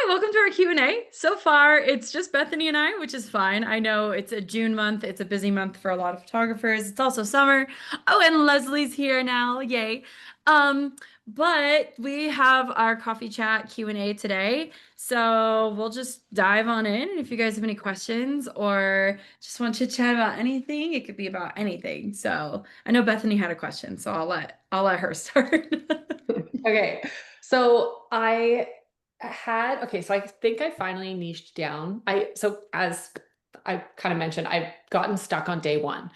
Hi, welcome to our Q&A. So far, it's just Bethany and I, which is fine. I know it's a June month. It's a busy month for a lot of photographers. It's also summer. Oh, and Leslie's here now. Yay. Um, but we have our coffee chat Q&A today. So we'll just dive on in. And if you guys have any questions or just want to chat about anything, it could be about anything. So I know Bethany had a question, so I'll let her start. Okay. So I think I finally niched down. As I kind of mentioned, I've gotten stuck on day one.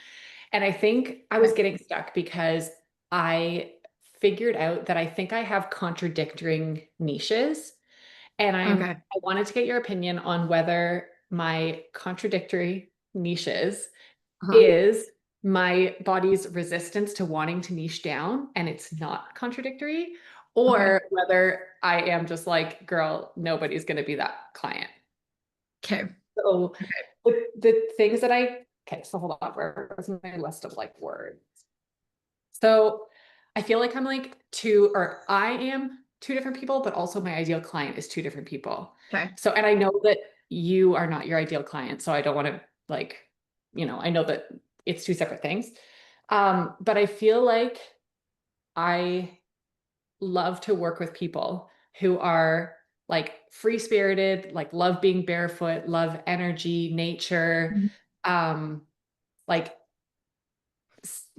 And I think I was getting stuck because I figured out that I think I have contradicting niches. And Okay. I wanted to get your opinion on whether my contradictory niches Uh-huh. is my body's resistance to wanting to niche down and it's not contradictory, Okay. or whether I am just like, girl, nobody's going to be that client. Okay. So the things that okay, so hold on, where was my list of like words? So I feel like I am two different people, but also my ideal client is two different people. Okay. So, and I know that you are not your ideal client, so I don't want to like, I know that it's two separate things. But I feel like I love to work with people who are like free spirited, like love being barefoot, love energy, nature, Mhm. um, like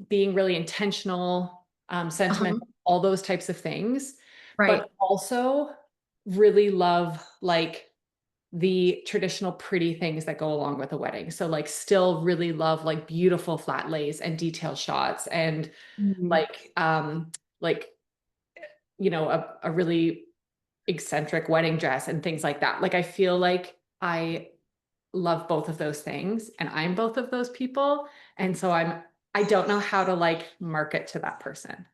being really intentional, Uh-huh. sentimental, all those types of things, Right. but also really love like the traditional pretty things that go along with a wedding. So like still really love like beautiful flat lays and detail shots and Mhm. like like a really eccentric wedding dress and things like that. Like I feel like I love both of those things and I'm both of those people. And so I don't know how to like market to that person.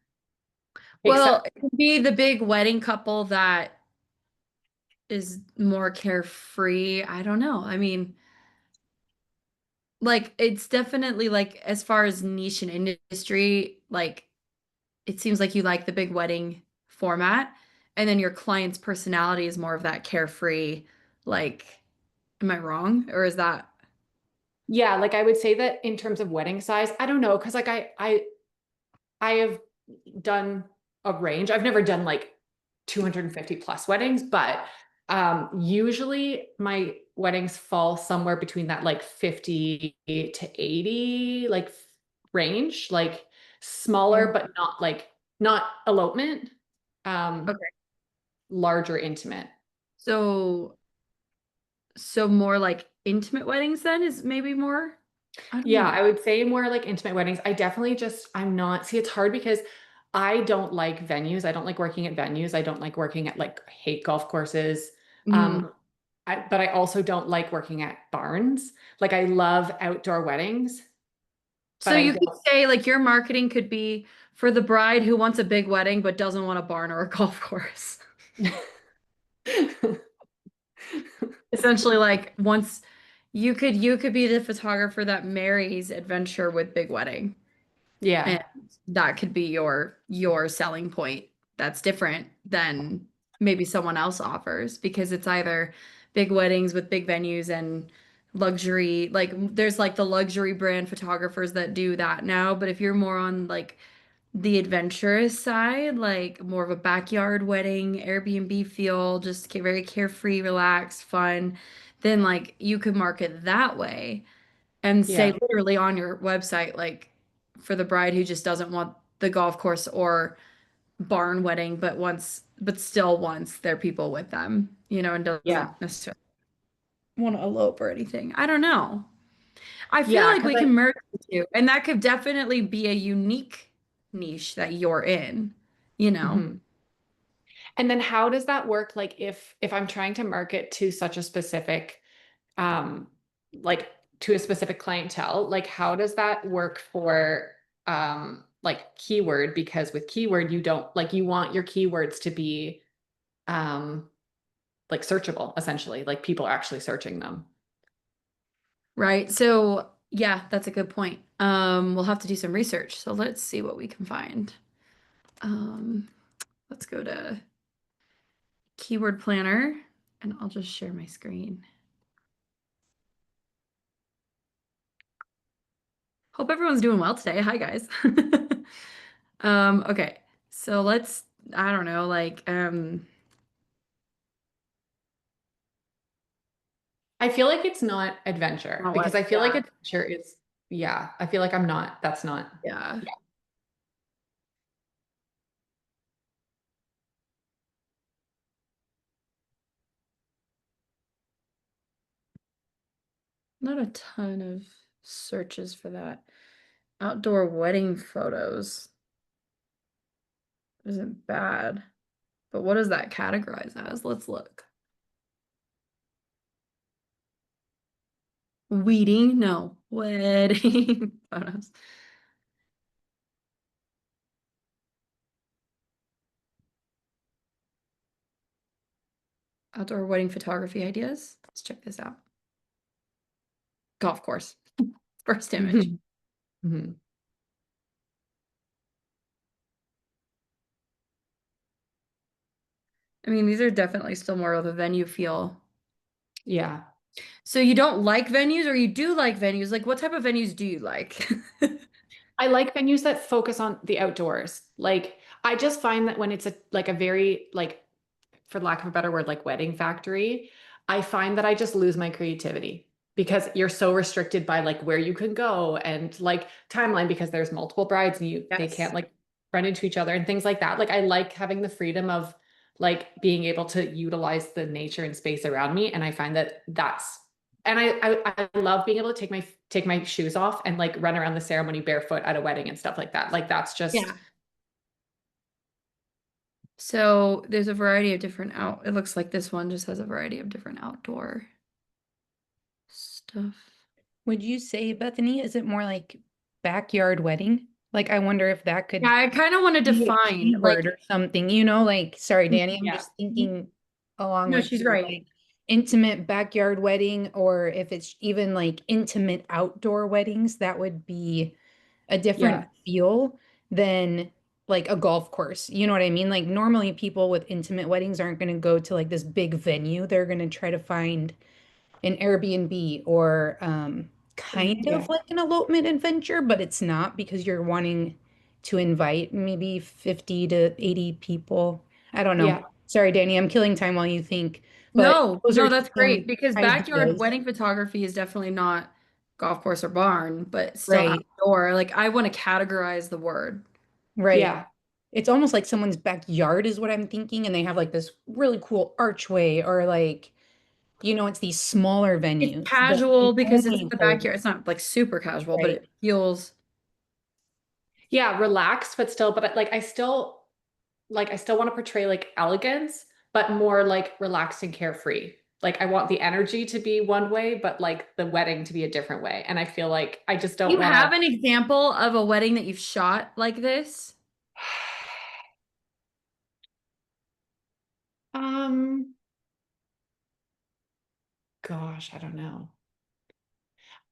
Well, Except it could be the big wedding couple that is more carefree. I don't know. I mean, like it's definitely like as far as niche and industry, like it seems like you like the big wedding format, and then your client's personality is more of that carefree, like, am I wrong? Or is that yeah, like I would say that in terms of wedding size, I don't know, because like I have done a range. I've never done like 250 plus weddings, but usually my weddings fall somewhere between that like 50 to 80 like range, like smaller, but not elopement, um, okay? larger intimate. So so more like intimate weddings then is maybe more. I don't Yeah, know. I would say more like intimate weddings. I'm not, see, it's hard because I don't like venues. I don't like working at venues. I don't like working at like, I hate golf courses. Mhm. Um, but I also don't like working at barns. Like I love outdoor weddings, So but I you could don't. say like your marketing could be for the bride who wants a big wedding but doesn't want a barn or a golf course. Essentially, like once you could be the photographer that marries adventure with big wedding. Yeah. And that could be your selling point. That's different than maybe someone else offers because it's either big weddings with big venues and luxury, like there's like the luxury brand photographers that do that now, but if you're more on like the adventurous side, like more of a backyard wedding, Airbnb feel, just very carefree, relaxed, fun, then like you could market that way and say Yeah. literally on your website, like for the bride who just doesn't want the golf course or barn wedding, but still wants their people with them, and Yeah. doesn't necessarily want to elope or anything. I don't know. I feel Yeah. like we can merge the two, and that could definitely be a unique niche that you're in, you know? Mhm. And then how does that work? Like if I'm trying to market to such a specific um like to a specific clientele, like how does that work for like keyword? Because with keyword you don't like you want your keywords to be um like searchable essentially, like people are actually searching them. Right. So, yeah, that's a good point. We'll have to do some research. So let's see what we can find. Um, let's go to Keyword Planner. And I'll just share my screen. Hope everyone's doing well today. Hi, guys. Okay. So let's, I don't know, like, I feel like it's not adventure not because what, I feel like yeah, adventure is, yeah, I feel like I'm not, that's not. yeah. Yeah. Not a ton of searches for that. Outdoor wedding photos isn't bad, but what does that categorize as? Let's look. Weeding? No. Wedding photos. Outdoor wedding photography ideas. Let's check this out. Golf course. First image. Mhm. I mean, these are definitely still more of a venue feel. Yeah. So you don't like venues or you do like venues? Like what type of venues do you like? I like venues that focus on the outdoors. Like I just find that when it's a like a very like for lack of a better word, like wedding factory, I find that I just lose my creativity because you're so restricted by like where you can go and like timeline because there's multiple brides and they can't Yes. like run into each other and things like that. Like I like having the freedom of like being able to utilize the nature and space around me. And I find that that's and I love being able to take my shoes off and like run around the ceremony barefoot at a wedding and stuff like that. Like that's just Yeah. So there's a variety of different it looks like this one just has a variety of different outdoor stuff. Would you say, Bethany, is it more like backyard wedding? Like, I wonder if that Yeah, could I kind of want to be a define keyword like or something, like, sorry, Danny, I'm yeah. just thinking along no, with she's you, right. like intimate backyard wedding, or if it's even like intimate outdoor weddings, that would be a different Yeah. feel than like a golf course. You know what I mean? Like, normally people with intimate weddings aren't going to go to like this big venue. They're going to try to find an Airbnb or kind Yeah. of like an elopement adventure, but it's not because you're wanting to invite maybe 50 to 80 people. I don't know. Yeah. Sorry, Danny, I'm killing time while you think, but No, those no, are that's great some because backyard ideas, wedding photography is definitely not golf course or barn, but still right? outdoor. Like I want to categorize the word. Right. Yeah. It's almost like someone's backyard is what I'm thinking, and they have like this really cool archway or like, it's these smaller It's venues that casual can because it's only the hold, backyard. It's not like super casual, but right? it feels Yeah, relaxed, but still, but like I still want to portray like elegance, but more like relaxed and carefree. Like I want the energy to be one way, but like the wedding to be a different way. And I feel like I just Do don't you want have to an example of a wedding that you've shot like this? um gosh, I don't know.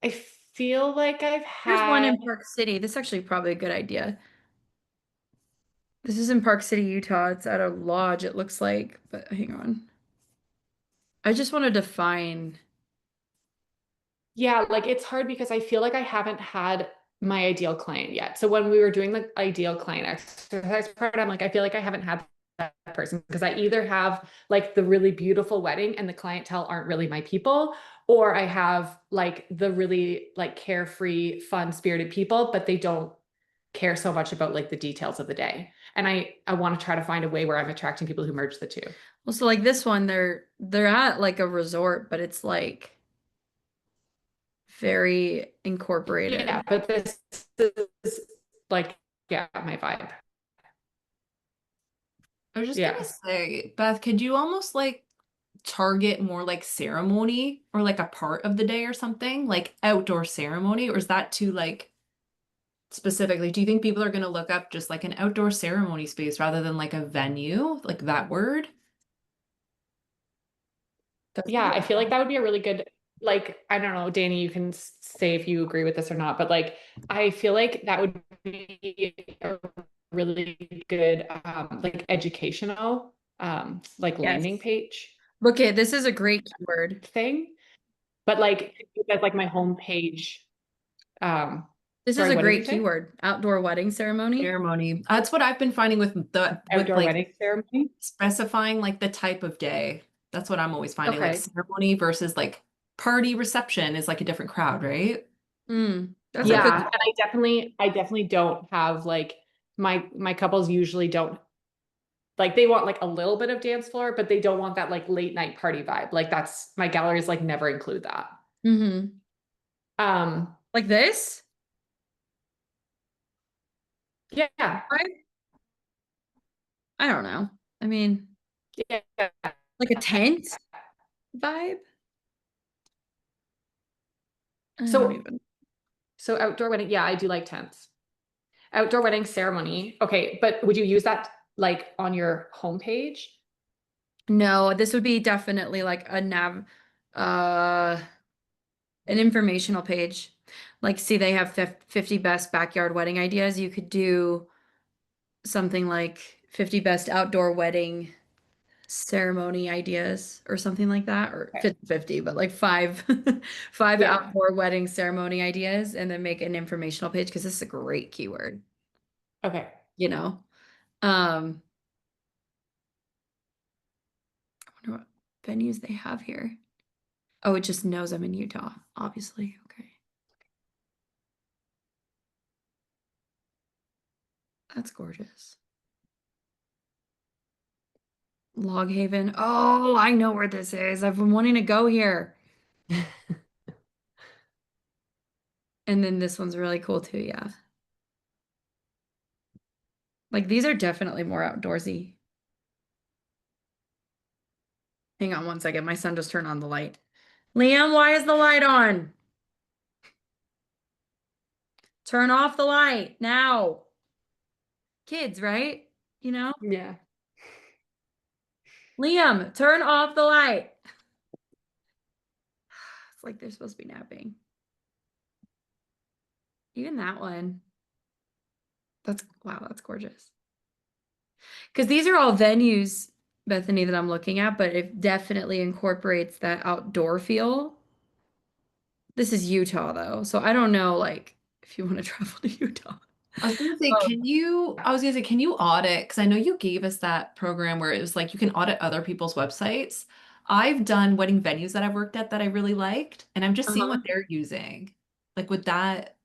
I feel like I've Here's one had in Park City. This is actually probably a good idea. This is in Park City, Utah. It's at a lodge, it looks like, but hang on. I just want to define. yeah, like it's hard because I feel like I haven't had my ideal client yet. So when we were doing the ideal client exercise part, I'm like, I feel like I haven't had that person because I either have like the really beautiful wedding and the clientele aren't really my people, or I have like the really like carefree, fun spirited people, but they don't care so much about like the details of the day. And I want to try to find a way where I'm attracting people who merge the two. Well, so like this one, they're at like a resort, but it's like very incorporated. Yeah, but this is like, yeah, my vibe. I was just gonna Yeah. say, Beth, could you almost like target more like ceremony or like a part of the day or something, like outdoor ceremony, or is that too like specifically? Do you think people are gonna look up just like an outdoor ceremony space rather than like a venue, like that word? That's a Yeah, good I feel like one. that would be a really good, like, I don't know, Danny, you can say if you agree with this or not, but like, I feel like that would be a really good, like educational, like landing Yes. page. Look at this is a great keyword. thing. But like as like my homepage. This is Sorry, a what did you great say? keyword. Outdoor wedding ceremony. Ceremony. That's what I've been finding with Outdoor like wedding ceremony. specifying like the type of day. That's what I'm always finding. Like Okay. ceremony versus like party reception is like a different crowd, right? That's a Yeah, good. and I definitely don't have like my couples usually don't like they want like a little bit of dance floor, but they don't want that like late night party vibe. Like that's my galleries like never include that. Mm-hmm. Um, Like this? yeah, I don't know. I mean, yeah. like a tent vibe? I don't So even. so outdoor wedding, yeah, I do like tents. Outdoor wedding ceremony. Okay, but would you use that like on your homepage? No, this would be definitely like a uh an informational page. Like see they have 50 best backyard wedding ideas. You could do something like 50 best outdoor wedding ceremony ideas or something like that, or Okay. 50, but like five five Yeah. outdoor wedding ceremony ideas, and then make an informational page because this is a great keyword, Okay. you know. Um, I wonder what venues they have here. Oh, it just knows I'm in Utah, obviously. Okay. That's gorgeous. Log Haven. Oh, I know where this is. I've been wanting to go here. And then this one's really cool too, yeah. Like these are definitely more outdoorsy. Hang on one second. My son just turned on the light. Liam, why is the light on? Turn off the light now. Kids, right? You know? Yeah. Liam, turn off the light. It's like they're supposed to be napping. Even that one. Wow, that's gorgeous. Because these are all venues, Bethany, that I'm looking at, but it definitely incorporates that outdoor feel. This is Utah though, so I don't know like if you want to travel to Utah. I was gonna say, Oh, can you audit? Because I know you gave us that program where it was like you can audit other people's websites. I've done wedding venues that I've worked at that I really liked, and I'm just seeing uh-huh. what they're using. Like with that,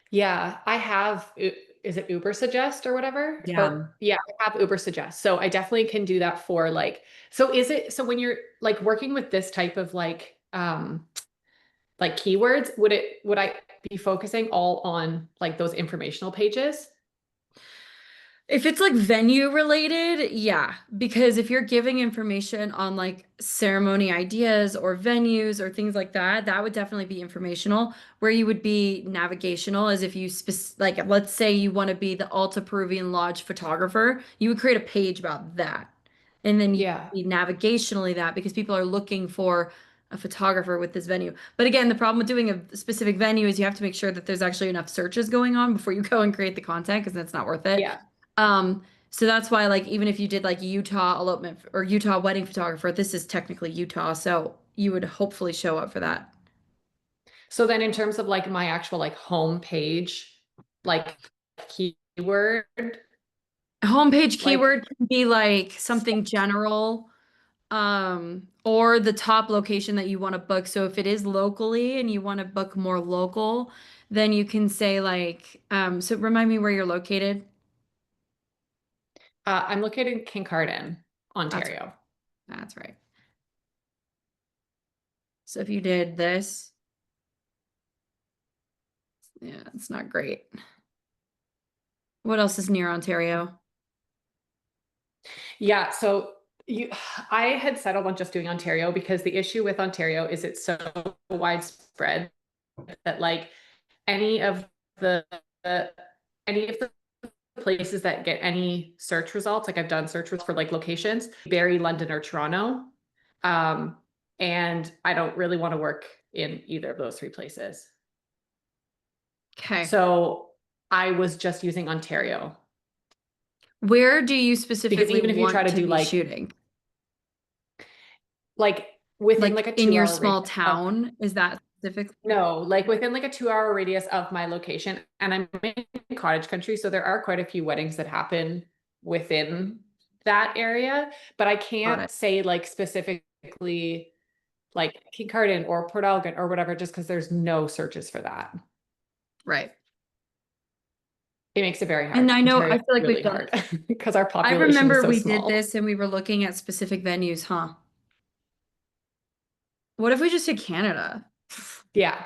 Yeah, I have, is it Uber Suggest or whatever? yeah. Or yeah, I have Uber Suggest. So I definitely can do that for like, so is it, so when you're like working with this type of like keywords, would I be focusing all on like those informational pages? If it's like venue related, yeah, because if you're giving information on like ceremony ideas or venues or things like that, that would definitely be informational. Where you would be navigational is if you like let's say you want to be the Alta Peruvian Lodge photographer, you would create a page about that. And then you Yeah. be navigationally that because people are looking for a photographer with this venue. But again, the problem with doing a specific venue is you have to make sure that there's actually enough searches going on before you go and create the content because that's not worth it. Yeah. So that's why like even if you did like Utah elopement or Utah wedding photographer, this is technically Utah, so you would hopefully show up for that. So then in terms of like my actual like home page, like keyword, Homepage like keyword can be like something general, or the top location that you want to book. So if it is locally and you want to book more local, then you can say like, so remind me where you're located. I'm located in Kincardine, That's right. Ontario. That's right. So if you did this, yeah, it's not great. What else is near Ontario? Yeah, so I had settled on just doing Ontario because the issue with Ontario is it's so widespread that like any of the any of the places that get any search results, like I've done search results for like locations, Barrie, London, or Toronto. Um, and I don't really want to work in either of those three places. Okay. So I was just using Ontario. Where do you Because specifically even if you try want to to do be like, shooting? like within like a in your 2 hour small radius of, town, is that specific? no, like within like a 2 hour radius of my location. And I'm in cottage country, so there are quite a few weddings that happen within that area, but I Got can't it. say like specifically like Kincardine or Port Elgin or whatever, just because there's no searches for that. Right. It makes it very hard. And I know, Ontario I is feel like we've really done, hard because our I population is remember so we did small. this and we were looking at specific venues, huh? What if we just did Canada? Yeah.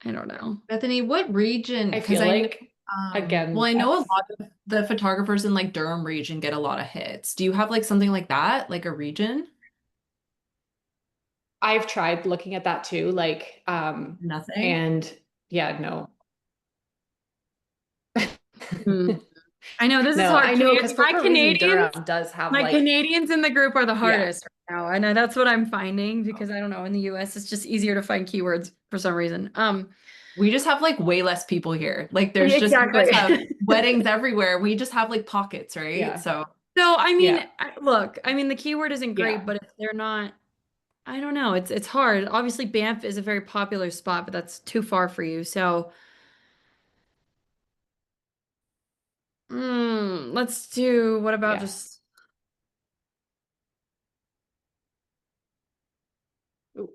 I don't know. Bethany, what region? I Because feel I know, like, again, well, I know a that's, lot of the photographers in like Durham region get a lot of hits. Do you have like something like that, like a region? I've tried looking at that too, like, Nothing. and yeah, no. Hmm. I know this is No, I hard. know, because for My whatever reason, Canadians, Durham does have my like, Canadians in the group are the yeah, hardest right now. And that's what I'm finding because I don't know, in the US it's just easier to find keywords for some reason. We just have like way less people here. Like there's just, you guys Exactly. have weddings everywhere. We just have like pockets, right? yeah, So So I mean, yeah, look, I mean the keyword isn't great, yeah, but if they're not, I don't know, it's hard. Obviously Banff is a very popular spot, but that's too far for you. So let's do, what about yeah. just, Ooh.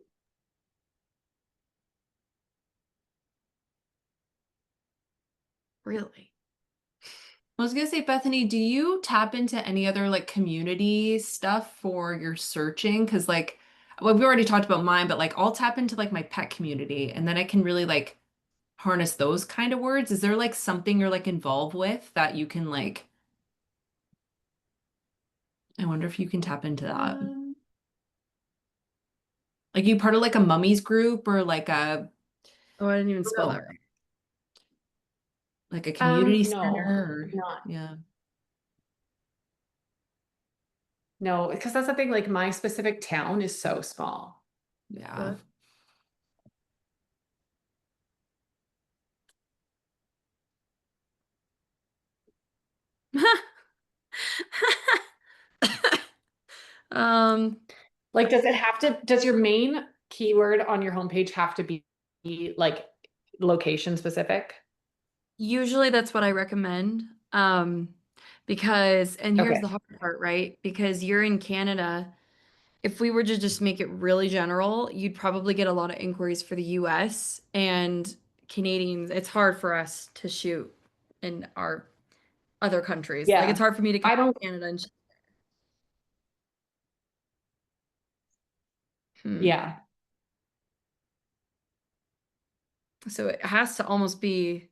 really? I was gonna say, Bethany, do you tap into any other like community stuff for your searching? Because like, well, we already talked about mine, but like I'll tap into like my pet community and then I can really like harness those kind of words. Is there like something you're like involved with that you can like, I wonder if you can tap into that. Um, Like you part of like a mummies group or Oh, I didn't even spell that no, right. like a community center no, or not, yeah. no, because that's the thing, like my specific town is so small. Yeah. Sure. Um, Like, does it have to, does your main keyword on your homepage have to be like location specific? Usually that's what I recommend. Because, and here's Okay. the hard part, right? Because you're in Canada. If we were to just make it really general, you'd probably get a lot of inquiries for the US and Canadians. It's hard for us to shoot in our other countries. Like it's Yeah. hard for me to come I don't, to Canada and yeah. So it has to almost be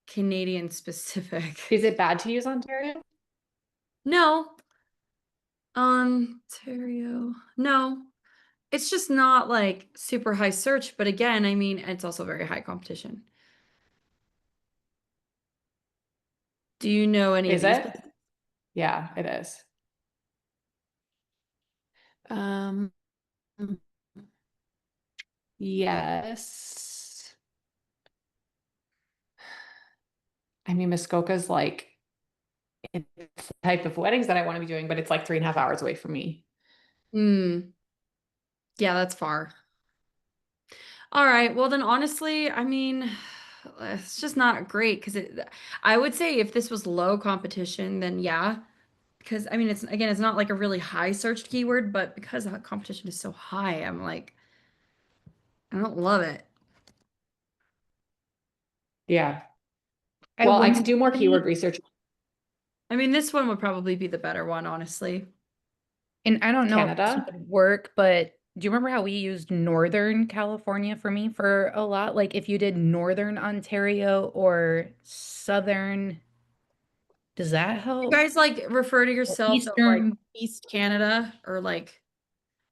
Canadian specific. Is it bad to use Ontario? No, Ontario. No, it's just not like super high search, but again, I mean, it's also very high competition. Do you know any of Is these? it? Yeah, it is. Um, yes. I mean, Muskoka's like, it's the type of weddings that I want to be doing, but it's like 3.5 hours away from me. Hmm. Yeah, that's far. All right. Well, then honestly, I mean, it's just not great because I would say if this was low competition, then yeah. Because I mean, it's again, it's not like a really high searched keyword, but because the competition is so high, I'm like, I don't love it. Yeah. I Well, I wouldn't can do more say, keyword research. I mean, this one would probably be the better one, honestly. and I don't know if this Canada. would work, but do you remember how we used Northern California for me for a lot? Like if you did Northern Ontario or Southern, does that You help? guys like refer to Or yourself as like Eastern, East Canada or like,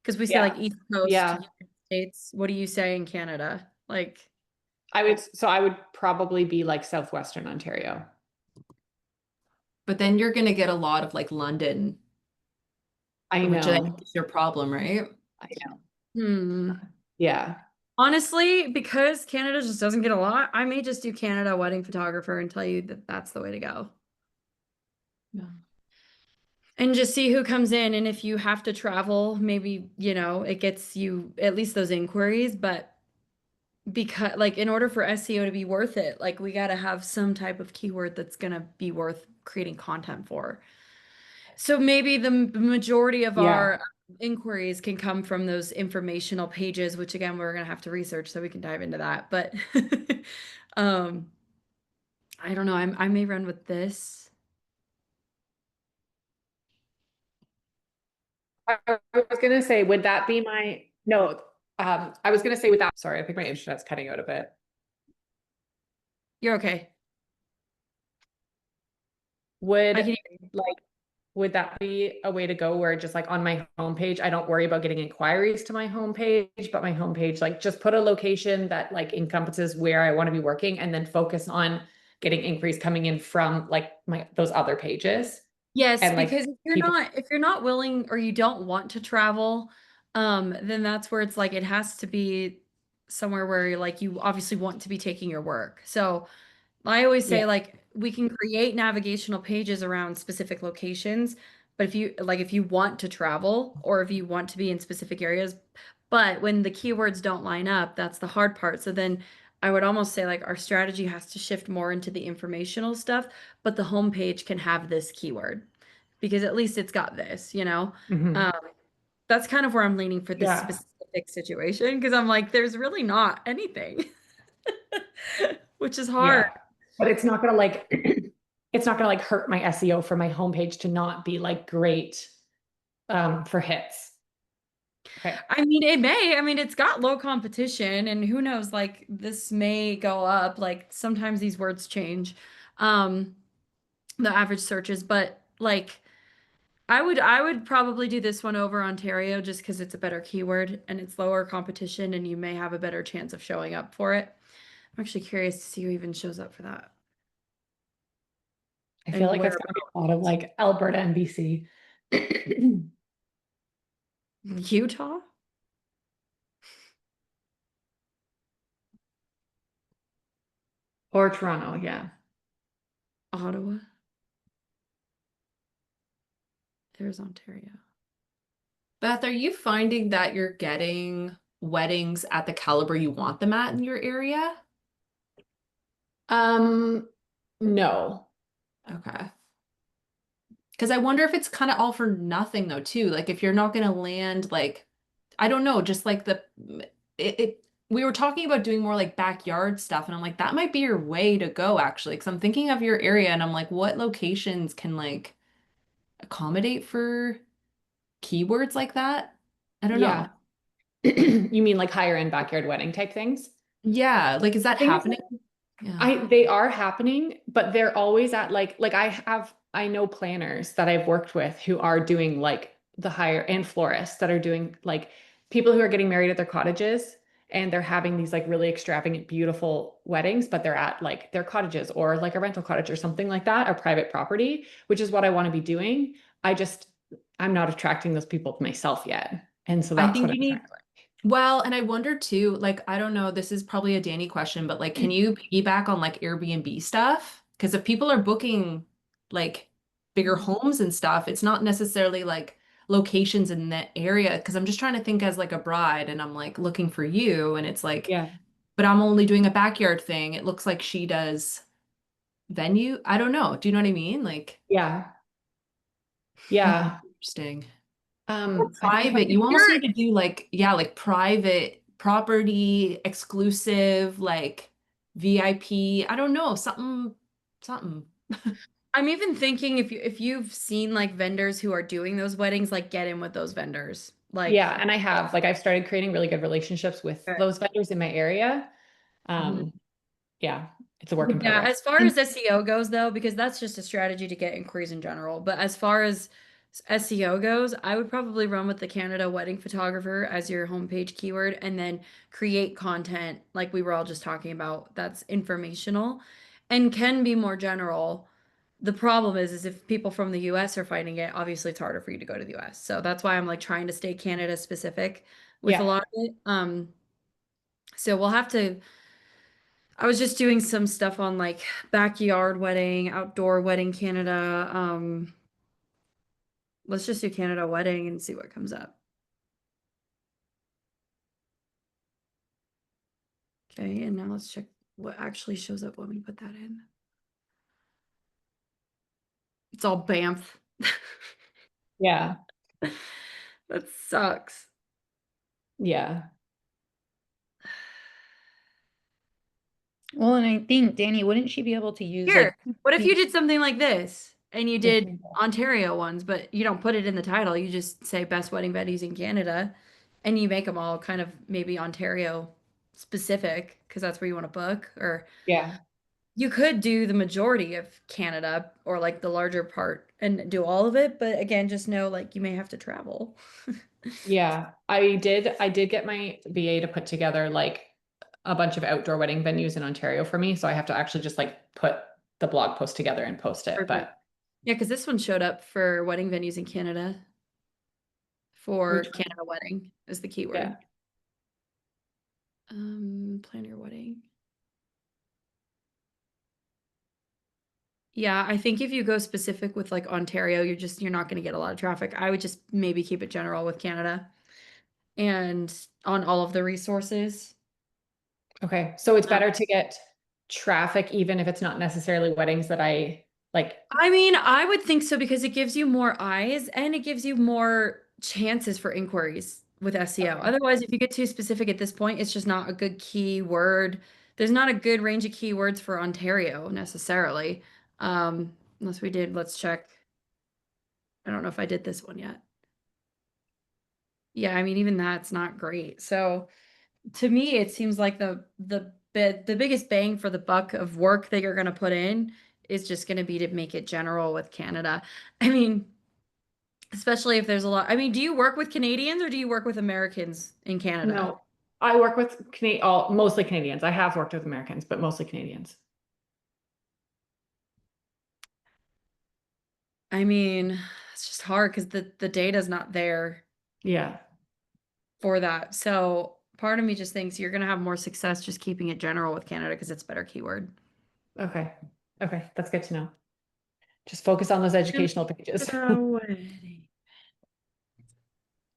because we say Yeah. like East Coast Yeah. United States. What do you say in Canada? Like, I would probably be like Southwestern Ontario. But then you're gonna get a lot of like London, I which I think know. is your problem, right? I know. hmm. Yeah. Honestly, because Canada just doesn't get a lot, I may just do Canada wedding photographer and tell you that that's the way to go. Yeah. And just see who comes in. And if you have to travel, maybe, it gets you at least those inquiries. But because, like, in order for SEO to be worth it, like, we got to have some type of keyword that's going to be worth creating content for. So maybe the majority of Yeah. our inquiries can come from those informational pages, which again, we're going to have to research so we can dive into that. But um, I don't know. I may run with this. I was gonna say, would that be my, no, I was gonna say with that, sorry, I think my internet's cutting out a bit. You're okay. Would I can. like, would that be a way to go where just like on my homepage, I don't worry about getting inquiries to my homepage, but my homepage, like just put a location that like encompasses where I want to be working and then focus on getting inquiries coming in from like those other pages Yes, and like because people. if you're not willing or you don't want to travel, then that's where it's like it has to be somewhere where like you obviously want to be taking your work. So I always Yeah. say like we can create navigational pages around specific locations, but if you want to travel or if you want to be in specific areas, but when the keywords don't line up, that's the hard part. So then I would almost say like our strategy has to shift more into the informational stuff, but the homepage can have this keyword because at least it's got this. Mhm. Um, that's kind of where I'm leaning for this Yeah. specific situation because I'm like, there's really not anything, which is hard. Yeah. But it's not gonna like, it's not gonna like hurt my SEO for my homepage to not be like great for hits. Okay. I mean, it may. I mean, it's got low competition, and who knows, like this may go up. Like sometimes these words change, um, the average searches, but like I would probably do this one over Ontario just because it's a better keyword and it's lower competition, and you may have a better chance of showing up for it. I'm actually curious to see who even shows up for that I feel and like where it's gonna be a lot of like Alberta and BC. Utah, Or Toronto, yeah. Ottawa. There's Ontario. Beth, are you finding that you're getting weddings at the caliber you want them at in your area? Um, no. Okay. Because I wonder if it's kind of all for nothing though, too. Like if you're not going to land like, I don't know, just like we were talking about doing more like backyard stuff, and I'm like, that might be your way to go actually. Because I'm thinking of your area and I'm like, what locations can like accommodate for keywords like that? I don't Yeah. know. You mean like higher end backyard wedding type things? Yeah, like is that Things happening? Yeah. they are happening, but they're always at like I know planners that I've worked with who are doing like the higher and florists that are doing like people who are getting married at their cottages and they're having these like really extravagant, beautiful weddings, but they're at like their cottages or like a rental cottage or something like that, or private property, which is what I want to be doing. I just I'm not attracting those people to myself yet. And so I that's think what you I'm trying need, well, and I wonder too, like, I don't know, this is probably a Danny question, but like, can to. you piggyback on like Airbnb stuff? Because if people are booking like bigger homes and stuff, it's not necessarily like locations in that area. Because I'm just trying to think as like a bride and I'm like looking for you, and it's like, Yeah. but I'm only doing a backyard thing. It looks like she does venue. I don't know. Do you know what I mean? Like, Yeah. Yeah. interesting. I think if Private, If you almost you're need to do like, yeah, like private property, exclusive, like VIP. I don't know, something. I'm even thinking if you've seen like vendors who are doing those weddings, like get in with those vendors. Yeah, Like, and I have like I've started creating really good relationships with good. those vendors in my area. Mhm. Um, yeah, it's a work in Yeah, progress. as far as SEO goes though, because that's just a strategy to get inquiries in general. But as far as SEO goes, I would probably run with the Canada wedding photographer as your homepage keyword and then create content like we were all just talking about that's informational and can be more general. The problem is if people from the US are finding it, obviously it's harder for you to go to the US. So that's why I'm like trying to stay Canada specific with a Yeah, lot of it. So we'll have to I was just doing some stuff on like backyard wedding, outdoor wedding Canada. Let's just do Canada wedding and see what comes up. Okay, and now let's check what actually shows up when we put that in. It's all Banff. Yeah. That sucks. Yeah. Well, and I think, Danny, wouldn't she be able to use Here, like what if you did something like this and you did Mhm. Ontario ones, but you don't put it in the title, you just say best wedding venues in Canada and you make them all kind of maybe Ontario specific because that's where you want to book, or Yeah. you could do the majority of Canada or like the larger part and do all of it, but again, just know like you may have to travel. Yeah. I did get my VA to put together like a bunch of outdoor wedding venues in Ontario for me. So I have to actually just like put the blog post together and post it. Perfect. But Yeah, because this one showed up for wedding venues in Canada for which one? Canada wedding is the keyword. Yeah. Plan your wedding. Yeah, I think if you go specific with like Ontario, you're not going to get a lot of traffic. I would just maybe keep it general with Canada and on all of the resources. Okay. So it's Um, better to get traffic, even if it's not necessarily weddings that I like. I mean, I would think so because it gives you more eyes and it gives you more chances for inquiries with SEO. Okay. Otherwise, if you get too specific at this point, it's just not a good keyword. There's not a good range of keywords for Ontario necessarily. Unless we did, let's check. I don't know if I did this one yet. Yeah, I mean, even that's not great. So to me, it seems like the biggest bang for the buck of work that you're going to put in is just going to be to make it general with Canada. I mean, especially if there's a lot. I mean, do you work with Canadians or do you work with Americans in Canada? No, I work with all mostly Canadians. I have worked with Americans, but mostly Canadians. I mean, it's just hard because the data's not there Yeah. for that. So part of me just thinks you're going to have more success just keeping it general with Canada because it's better keyword. Okay. Okay. That's good to know. Just focus on those educational pages.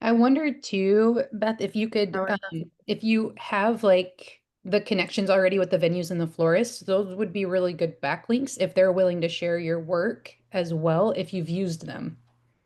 I wonder too, Beth, if you could, Oh, if you have like the connections already with the venues and the florists, those would be really good backlinks if they're willing to share your work as well, if you've used them.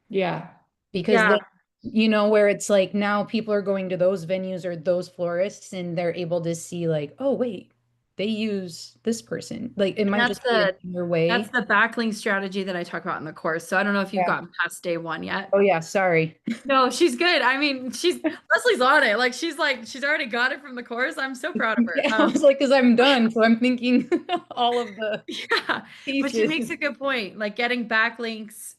Yeah. Because yeah. then, you know, where it's like now people are going to those venues or those florists and they're able to see like, oh, wait, they use this person. Like it And might just be another that's way. the backlink strategy that I talk about in the course. So I don't know if you've Yeah. gotten past day one yet. Oh yeah, sorry. No, she's good. I mean, Leslie's on it. Like she's already got it from the course. I'm so proud of her. Yeah, I was like, because I'm done, so I'm thinking all of the Yeah, but she makes pieces. a good point. Like getting backlinks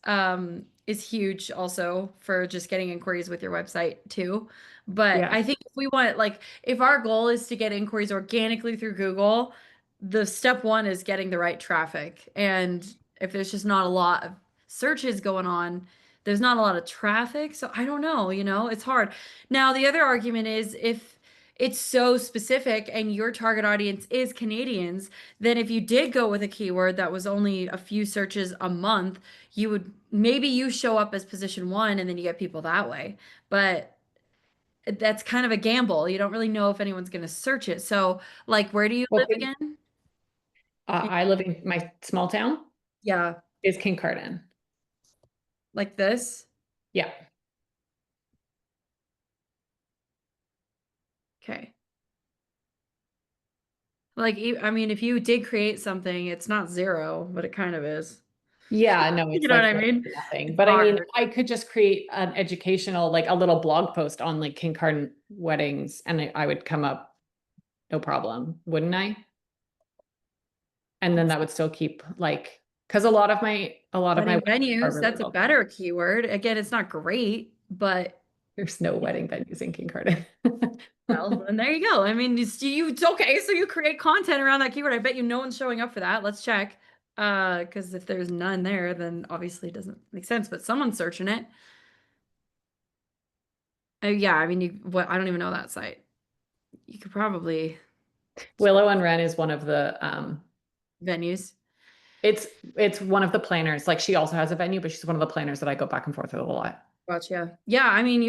is huge also for just getting inquiries with your website too. But Yeah. I think if we want like if our goal is to get inquiries organically through Google, the step one is getting the right traffic. And if there's just not a lot of searches going on, there's not a lot of traffic. So I don't know, it's hard. Now, the other argument is if it's so specific and your target audience is Canadians, then if you did go with a keyword that was only a few searches a month, you show up as position one and then you get people that way. But that's kind of a gamble. You don't really know if anyone's going to search it. So, like, where do you live Okay. again? I live in my small town Yeah, is Kincardine. like this. Yeah. Okay. Like, I mean, if you did create something, it's not zero, but it kind of is. Yeah, no, You it's know what like I mean? nothing. It's But I mean, hard. I could just create an educational, like a little blog post on like Kincardine weddings and I would come up no problem, wouldn't I? And then that would still keep like, because a lot of my Wedding weddings are venues, really that's a local. better keyword. Again, it's not great, but There's no wedding venues in Kincardine. well, and there you go. I mean, it's okay. So you create content around that keyword. I bet you no one's showing up for that. Let's check. Because if there's none there, then obviously it doesn't make sense, but someone's searching it. Oh yeah, I mean, I don't even know that site. You could probably Willow and Wren is one of the venues. It's one of the planners. Like she also has a venue, but she's one of the planners that I go back and forth with a lot. Gotcha. Yeah, I mean,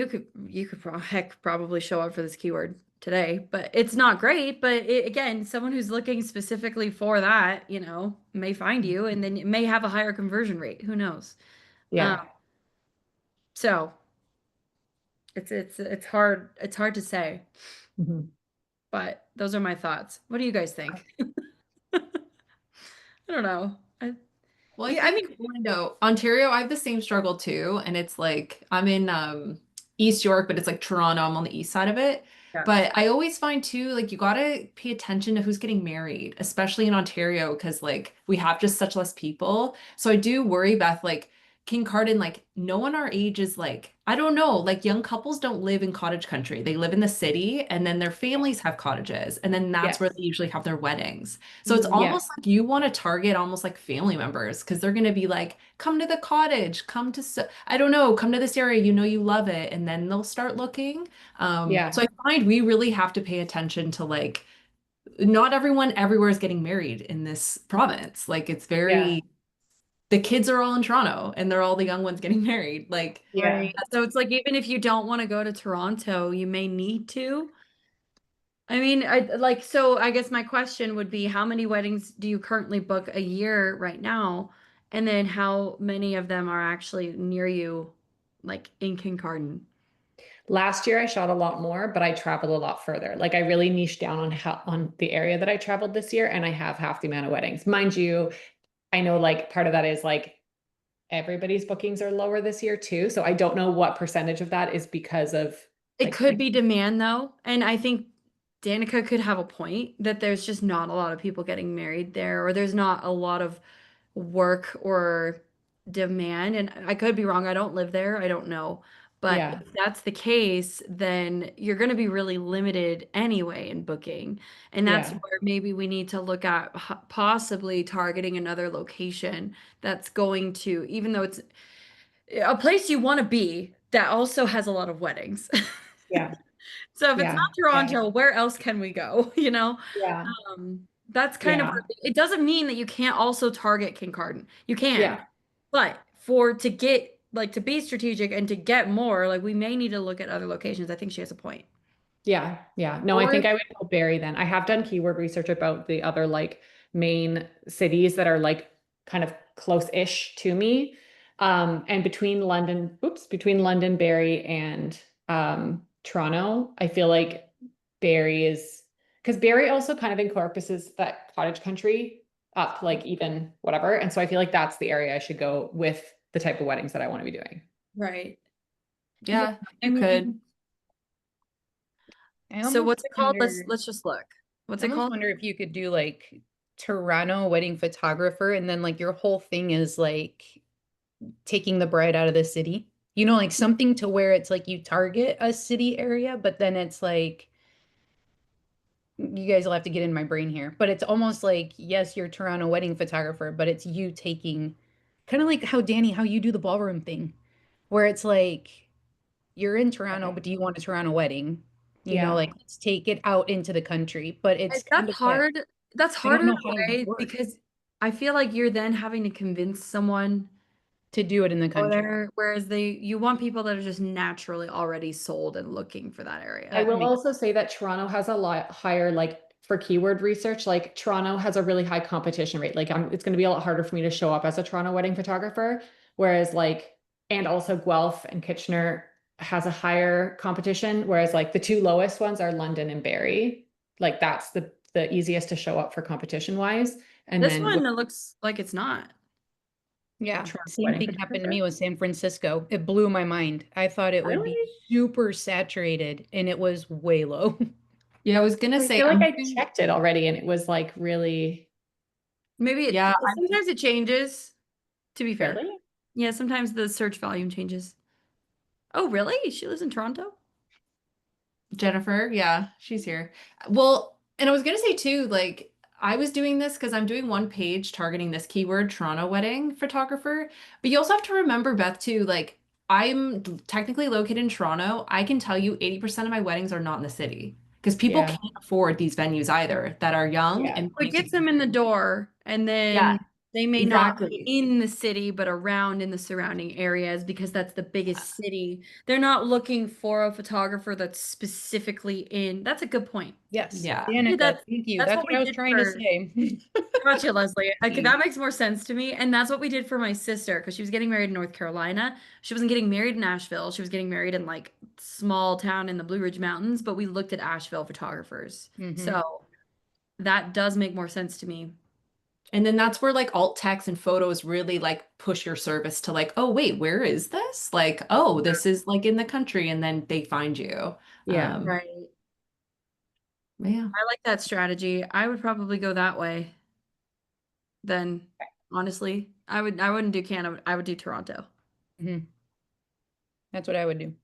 heck probably show up for this keyword today, but it's not great. But again, someone who's looking specifically for that, may find you, and then it may have a higher conversion rate. Who knows? Um, Yeah. so it's hard. It's hard to say, Mhm. but those are my thoughts. What do you guys think? I don't know. Well, I Yeah, I mean, think Ontario, I have the same struggle too. And it's like I'm in East York, but it's like Toronto. I'm on the east side of it. yeah. But I always find too, like you gotta pay attention to who's getting married, especially in Ontario, because like we have just such less people. So I do worry, Beth, like King Carden, like no one our age is like, I don't know, like young couples don't live in cottage country. They live in the city and then their families have cottages. And then that's where Yes. they usually have their weddings. So it's Mhm. almost Yes. like you want to target almost like family members because they're going to be like, come to the cottage, I don't know, come to this area, you know you love it, and then they'll start looking. So Yeah. I find we really have to pay attention to like not everyone everywhere is getting married in this province. Like it's Yeah. very the kids are all in Toronto and they're all the young ones getting married. Like Yeah. Right. So it's like even if you don't want to go to Toronto, you may need to. I mean, so I guess my question would be how many weddings do you currently book a year right now? And then how many of them are actually near you, like in Kincardine? Last year I shot a lot more, but I traveled a lot further. Like I really niched down on the area that I traveled this year, and I have half the amount of weddings. Mind you, I know like part of that is like everybody's bookings are lower this year too. So I don't know what percentage of that is because of It like could be demand though, and I think Danica could have a point that there's just not a lot of people getting married there, or there's not a lot of work or demand. And I could be wrong. I don't live there. I don't know. But yeah, if that's the case, then you're going to be really limited anyway in booking. And that's yeah, where maybe we need to look at possibly targeting another location that's going to, even though it's a place you want to be, that also has a lot of weddings. yeah, So if it's not yeah, yeah, Toronto, where else can we go? yeah, That's kind of yeah, it doesn't mean that you can't also target Kincardine. You can, yeah. but for to get like to be strategic and to get more, like we may need to look at other locations. I think she has a point. Yeah, yeah. No, I Or think I would go Barrie then. I have done keyword research about the other like main cities that are like kind of close-ish to me. And between London, Barrie, and Toronto, I feel like Barrie is because Barrie also kind of encompasses that cottage country up like even whatever. And so I feel like that's the area I should go with the type of weddings that I want to be doing. right. Yeah. yeah, I you could. mean, I so almost what's it called? Let's wonder, let's just look. What's I it almost called? wonder if you could do like Toronto wedding photographer and then like your whole thing is like taking the bride out of the city. Like something to where it's like you target a city area, but then it's like you guys will have to get in my brain here. But it's almost like, yes, you're Toronto wedding photographer, but it's you taking kind of like how Danny, how you do the ballroom thing, where it's like you're in Toronto, Okay. but do you want a Toronto wedding? Yeah. Like let's take it out into the country. But it's kind That's of that hard. That's I don't harder in know how to a way work because I feel like you're then having to convince someone to do it in the go country. there, whereas you want people that are just naturally already sold and looking for that I area. That will makes also say that Toronto has a lot higher, like for keyword research, like Toronto has a really high competition rate. Like it's going to be a lot harder for me to show up as a Toronto wedding photographer. Whereas like, and also Guelph and Kitchener has a higher competition. Whereas like the two lowest ones are London and Barrie. Like that's the easiest to show up for competition wise. And This then with one, it looks like it's not. Yeah, Toronto same wedding thing happened to me photographer. with San Francisco. It blew my mind. I thought it would be Really? super saturated and it was way low. Yeah, I was gonna I say feel like I'm I doing checked it already and it was like really, Maybe yeah, sometimes it changes, to be fair. really? Yeah, sometimes the search volume changes. Oh, really? She lives in Toronto? Jennifer, yeah, she's here. Well, and I was gonna say too, like I was doing this because I'm doing one page targeting this keyword, Toronto wedding photographer. But you also have to remember, Beth, too, like I'm technically located in Toronto. I can tell you 80% of my weddings are not in the city because people Yeah. can't afford these venues either that are young Yeah. and It wanting to gets get them in the married. door, and Yeah. then They may not be Exactly. in the city, but around in the surrounding areas because that's the biggest city. They're not looking for a photographer that's specifically in. That's a good point. Yes, Yeah. Yeah, Danica, thank you. that's That's what what I we was did trying to for. say. Gotcha, Leslie. Okay, that makes more sense to me. And that's what we did for my sister because she was getting married in North Carolina. She wasn't getting married in Nashville. She was getting married in like small town in the Blue Ridge Mountains, but we looked at Asheville photographers. Mhm. So that does make more sense to me. And then that's where like alt text and photos really like push your service to like, oh wait, where is this? Like, oh, this is like in the country, and then they find you. Yeah. Right. Yeah. I like that strategy. I would probably go that way then, honestly. I wouldn't do Canada. I would do Toronto. Mhm. That's what I would do.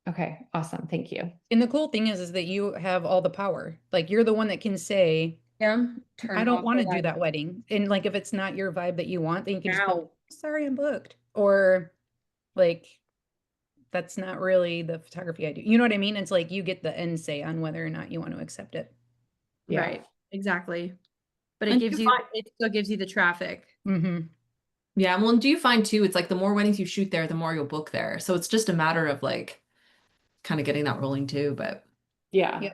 Okay, awesome. Thank you. And the cool thing is that you have all the power. Like you're the one that can say, Yeah. I Turn don't off want the to do light that wedding. And like if it's not your vibe that you want, then you can just be like, now. sorry, I'm booked. Or like that's not really the photography I do. You know what I mean? It's like you get the end say on whether or not you want to accept it. Yeah. Right. Exactly. But And you find, it still gives you the traffic. Mm-hmm. yeah, well, and do you find too, it's like the more weddings you shoot there, the more you'll book there. So it's just a matter of like kind of getting that rolling too. But Yeah. Yeah.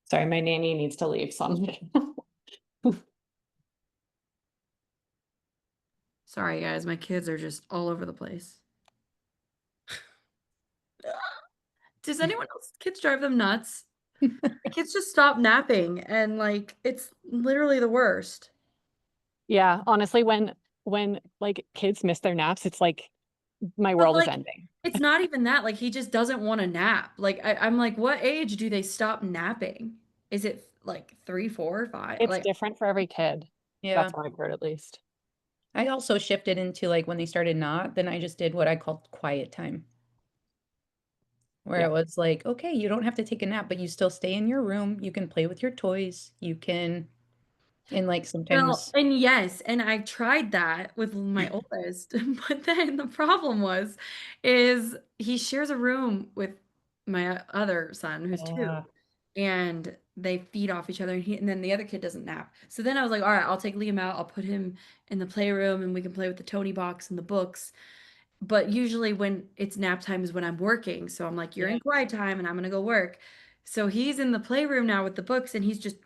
Sorry, my nanny needs to leave, so I'm Sorry, guys. My kids are just all over the place. Does anyone else kids drive them nuts? My kids just stop napping and like it's literally the worst. Yeah, honestly, when like kids miss their naps, it's like my But world is like ending. it's not even that. Like he just doesn't want to nap. Like I'm like, what age do they stop napping? Is it like 3, 4, 5? It's Like different for every kid. Yeah. That's what I've heard at least. I also shifted into like when they started not, then I just did what I called quiet time, where Yeah. it was like, okay, you don't have to take a nap, but you still stay in your room. You can play with your toys. You can, and like well, sometimes, and yes, and I tried that with my oldest, but then the problem is he shares a room with my other son who's 2, uh, and they feed off each other, and then the other kid doesn't nap. So then I was like, all right, I'll take Liam out, I'll put him in the playroom, and we can play with the Tony box and the books. But usually when it's nap time is when I'm working. So I'm like, you're yeah. in quiet time and I'm gonna go work. So he's in the playroom now with the books and he's just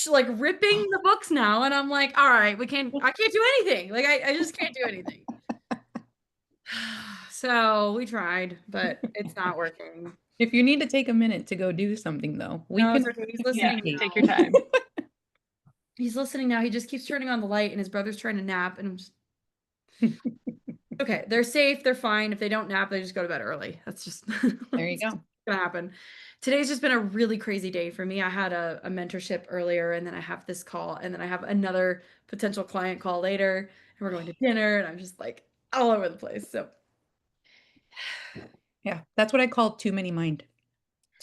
like ripping the books now. And I'm like, all right, I can't do anything. Like I just can't do anything. So we tried, but it's not working. If you need to take a minute to go do something though, we No, can it's okay. He's Yeah, listening take now. your time. He's listening now. He just keeps turning on the light and his brother's trying to nap and I'm just okay, they're safe, they're fine. If they don't nap, they just go to bed early. That's just There you that's just go. gonna happen. Today's just been a really crazy day for me. I had a mentorship earlier, and then I have this call, and then I have another potential client call later, and we're going to dinner, and I'm just like all over the place. So Yeah, that's what I call too many mind.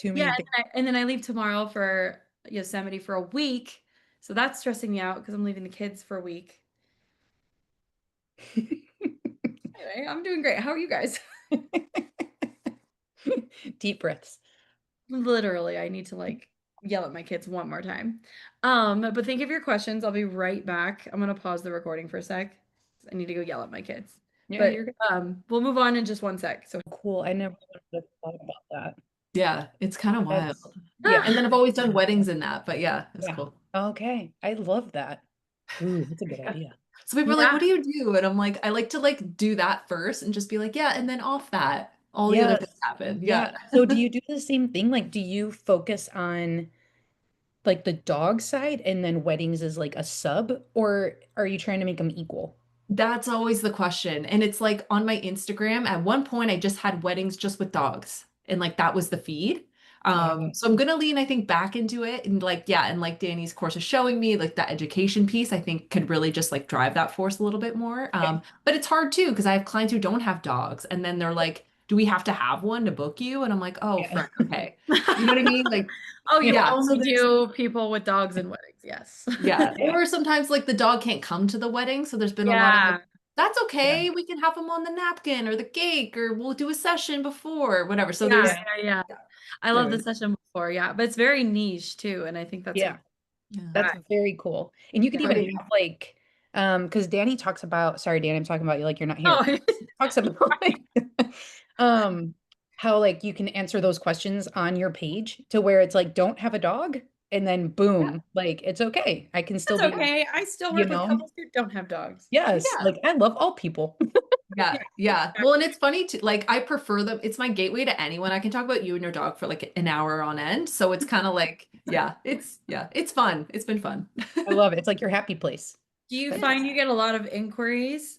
Too yeah, many things. and then I leave tomorrow for Yosemite for a week. So that's stressing me out because I'm leaving the kids for a week. Anyway, I'm doing great. How are you guys? Deep breaths. Literally, I need to like yell at my kids one more time. But think of your questions. I'll be right back. I'm gonna pause the recording for a sec. I need to go yell at my kids. Yeah, But you're good. we'll move on in just one sec. So Cool. I never would have thought about that. yeah, it's kind of wild. That's yeah. And then I've always done weddings in that, but yeah, it's Yeah. cool. Okay. I love that. Ooh, that's a good Yeah. idea. So people are like, yeah, what do you do? And I'm like, I like to like do that first and just be like, yeah, and then off that, all the other things Yes. happen. Yeah. Yeah. So do you do the same thing? Like, do you focus on like the dog side and then weddings is like a sub, or are you trying to make them equal? That's always the question. And it's like on my Instagram, at one point I just had weddings just with dogs. And like that was the feed. Okay. So I'm gonna lean, I think, back into it. And like, yeah, and like Danny's course is showing me, like that education piece, I think could really just like drive that force a little bit more. Okay. But it's hard too, because I have clients who don't have dogs, and then they're like, do we have to have one to book you? And I'm like, oh, Yeah. friend, okay. You know what I mean? Like, oh, you Yeah. yeah. So only there's do people with dogs and weddings. Yes. yeah. Yeah. Or sometimes like the dog can't come to the wedding. So there's been a lot of like, Yeah. that's Yeah. okay. We can have them on the napkin or the cake, or we'll do a session before, or whatever. So Yeah, there's, Yeah. yeah, yeah. I love there the is. session before, yeah, but it's very niche too, and I think that's Yeah. Yeah. That's very cool. And you can even Right. have like, because Danny talks about, sorry, Danny, I'm talking about you like you're not here. Oh, Talks about like, um, how like you can answer those questions on your page to where it's like, don't have a dog, and then yeah, boom, like it's okay. I can still that's be, okay. I still you work with know, couples who don't have dogs. yes, Yeah. like I love all people. Yeah, Yeah. yeah. Well, and it's funny to like I prefer them. It's my gateway to anyone. I can talk about you and your dog for like an hour on end. So it's kind of like, yeah, it's fun. It's been fun. I love it. It's like your happy place. Do you That's find you get a lot of inquiries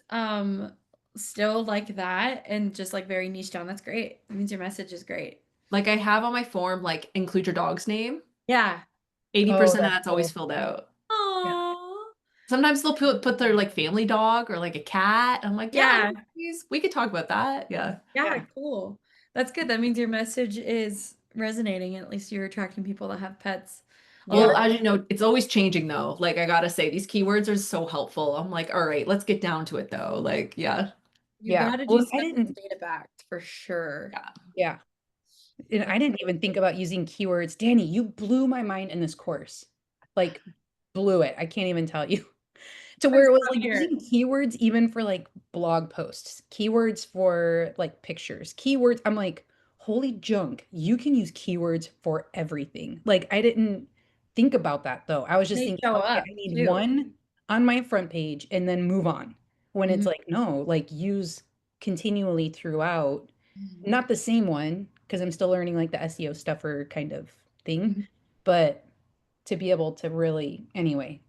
still like that and just like very niche down? That's great. It means your message is great. Like I have on my form, like include your dog's name. Yeah. oh, 80% of that's that's always cool. filled out. Yeah. Oh. Sometimes they'll put their like family dog or like a cat. I'm like, yeah, Yeah. please, we could talk about that. Yeah. Yeah, Yeah. cool. That's good. That means your message is resonating. At least you're attracting people that have pets. A lot Well, Yeah. of as you know, it's always changing though. Like I gotta say, these keywords are so helpful. I'm like, all right, let's get down to it though. Like, yeah, you Yeah. gotta do Well, I stuff that's didn't, data backed for sure. yeah. yeah. And I That's didn't even think about using keywords. Danny, you blew my mind in this course. Like, blew it. I can't even tell you. To I'm where so it was like here. using keywords even for like blog posts, keywords for like pictures, keywords. I'm like, holy junk. You can use keywords for everything. Like, I didn't think about that though. I was just They thinking, show okay, up I need too. one on my front page and then move on. When it's Mhm. like, no, like use continually throughout, not the same one, because I'm still learning like the SEO stuffer kind of thing, Mhm. but to be able to really, anyway,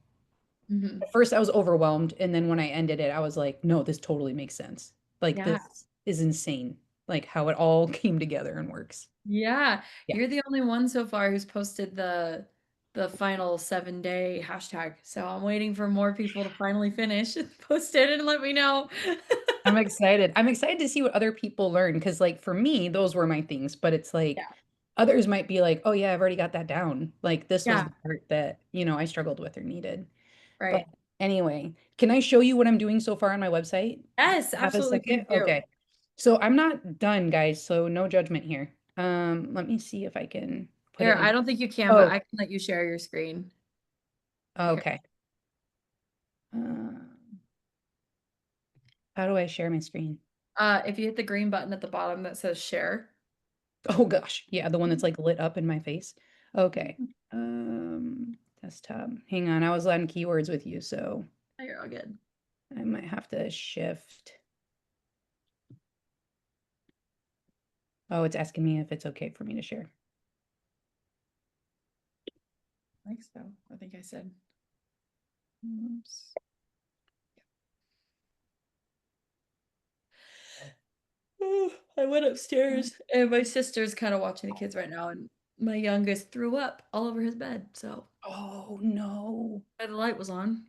Mhm. at first I was overwhelmed, and then when I ended it, I was like, no, this totally makes sense. Like Yeah. this is insane. Like how it all came together and works. Yeah. Yeah. You're the only one so far who's posted the final 7-day hashtag. So I'm waiting for more people to finally finish and post it and let me know. I'm excited. I'm excited to see what other people learn because like for me, those were my things, but it's like Yeah. others might be like, oh yeah, I've already got that down. Like this was Yeah. the part that, I struggled with or needed. But Right. anyway, can I show you what I'm doing so far on my website? Yes, Have a absolutely. Please second? do. Okay. So I'm not done, guys, so no judgment here. Let me see if I can put Here, it I in. don't think you can, but Oh, I can let you share your screen. Here. okay. Um, how do I share my screen? If you hit the green button at the bottom that says share. Oh gosh, yeah, the one that's like lit up in my face. Okay. Desktop. Hang on, I was on keywords with you, so Oh, you're all good. I might have to shift. Oh, it's asking me if it's okay for me to share. I think so. I think I said. Oops. I went upstairs and my sister's kind of watching the kids right now, and my youngest threw up all over his bed. So Oh no. the light was on.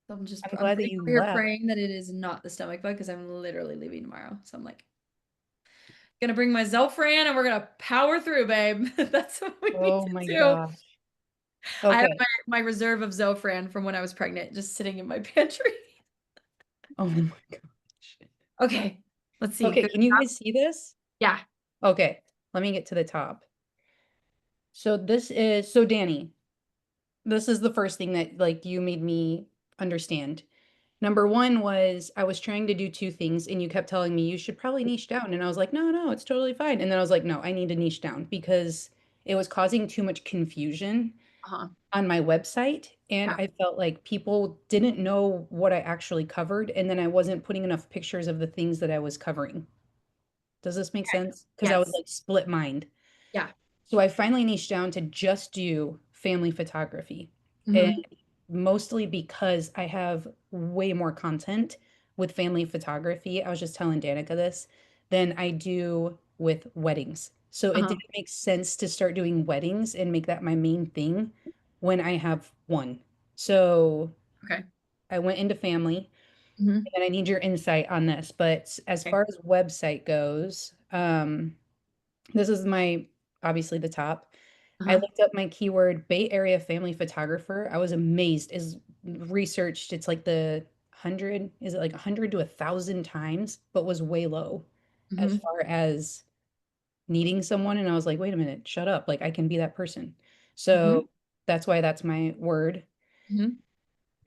So I'm I'm glad that sitting you over here left. praying that it is not the stomach bug because I'm literally leaving tomorrow. So I'm like, gonna bring my Zofran and we're gonna power through, babe. That's what we need Oh to my do. gosh. I have Okay. my reserve of Zofran from when I was pregnant just sitting in my pantry. Oh my gosh. Okay, let's see. Okay, Good. can you guys see this? Yeah. Okay, let me get to the top. So Danny, this is the first thing that like you made me understand. Number one was I was trying to do two things and you kept telling me you should probably niche down. And I was like, no, no, it's totally fine. And then I was like, no, I need to niche down because it was causing too much confusion Uh-huh. on my website. And Yeah. I felt like people didn't know what I actually covered. And then I wasn't putting enough pictures of the things that I was covering. Does this make Okay. sense? Because I was Yes. like split mind. Yeah. So I finally niched down to just do family photography. And Hmm. mostly because I have way more content with family photography. I was just telling Danica this than I do with weddings. So it Uh-huh. didn't make sense to start doing weddings and make that my main thing when I have one. So Okay. I went into family Hmm. and I need your insight on this. But as Okay. far as website goes, this is my obviously the top. I Uh-huh. looked up my keyword Bay Area family photographer. I was amazed. Is researched, it's like the 100, is it like 100 to 1,000 times, but was way low as Hmm. far as needing someone. And I was like, wait a minute, shut up. Like I can be that person. So That's why that's my word. Mhm.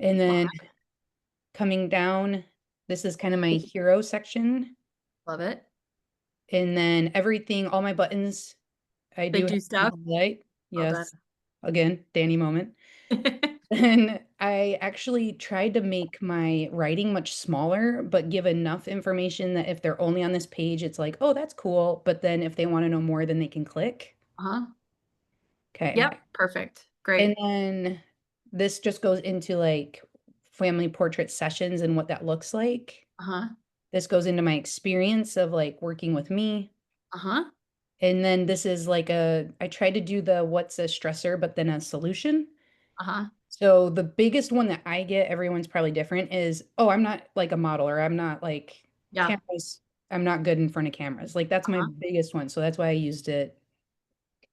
And Love then it. coming down, this is kind of my hero section. Love it. And then everything, all my buttons, I They do have do to stuff. highlight. Well done. Yes. Again, Danny moment. And I actually tried to make my writing much smaller, but give enough information that if they're only on this page, it's like, oh, that's cool. But then if they want to know more, then they can click. Uh-huh. Okay. Yep. Perfect. And Great. then this just goes into like family portrait sessions and what that looks like. Uh-huh. This goes into my experience of like working with me. Uh-huh. And then this is like I tried to do the what's a stressor, but then a solution. Uh-huh. So the biggest one that I get, everyone's probably different, is, oh, I'm not like a model or I'm not like Yeah. cameras. I'm not good in front of cameras. Like that's my Uh-huh. biggest one. So that's why I used it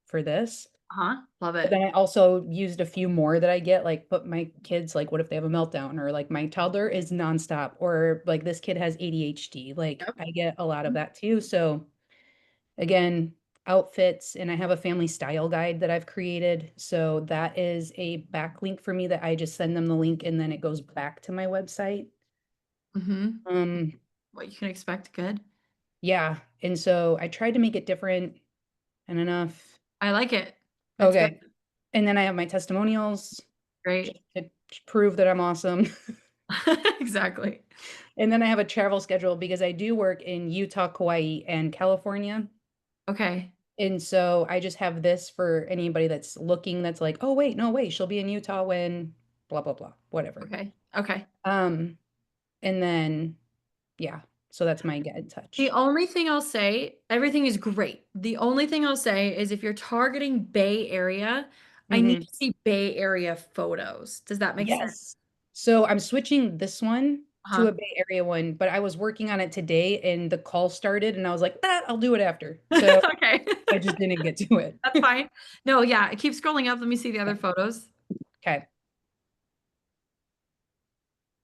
for this. Uh-huh. Love But it. then I also used a few more that I get, like put my kids, like what if they have a meltdown, or like my toddler is nonstop, or like this kid has ADHD. Like Yep. I get a lot of Mhm. that too. So again, outfits, and I have a family style guide that I've created. So that is a backlink for me that I just send them the link and then it goes back to my website. Mhm. Um, What you can expect. Good. yeah. And so I tried to make it different and enough. I like it. That's good. Okay. And then I have my testimonials just Great. to prove that I'm awesome. Exactly. And then I have a travel schedule because I do work in Utah, Kauai, and California. Okay. And so I just have this for anybody that's looking, that's like, oh, wait, no, wait, she'll be in Utah when blah, blah, blah, whatever. Okay. Okay. Um, and then, yeah, so that's my get in The touch. only thing I'll say, everything is great. The only thing I'll say is if you're targeting Bay Area, I need Hmm. to see Bay Area photos. Does that make sense? Yes. So I'm switching this one to Uh-huh. a Bay Area one, but I was working on it today and the call started and I was like, ah, I'll do it after. So Okay. I just didn't get to it. That's fine. No, yeah, keep scrolling up. Let me see the other photos. Okay.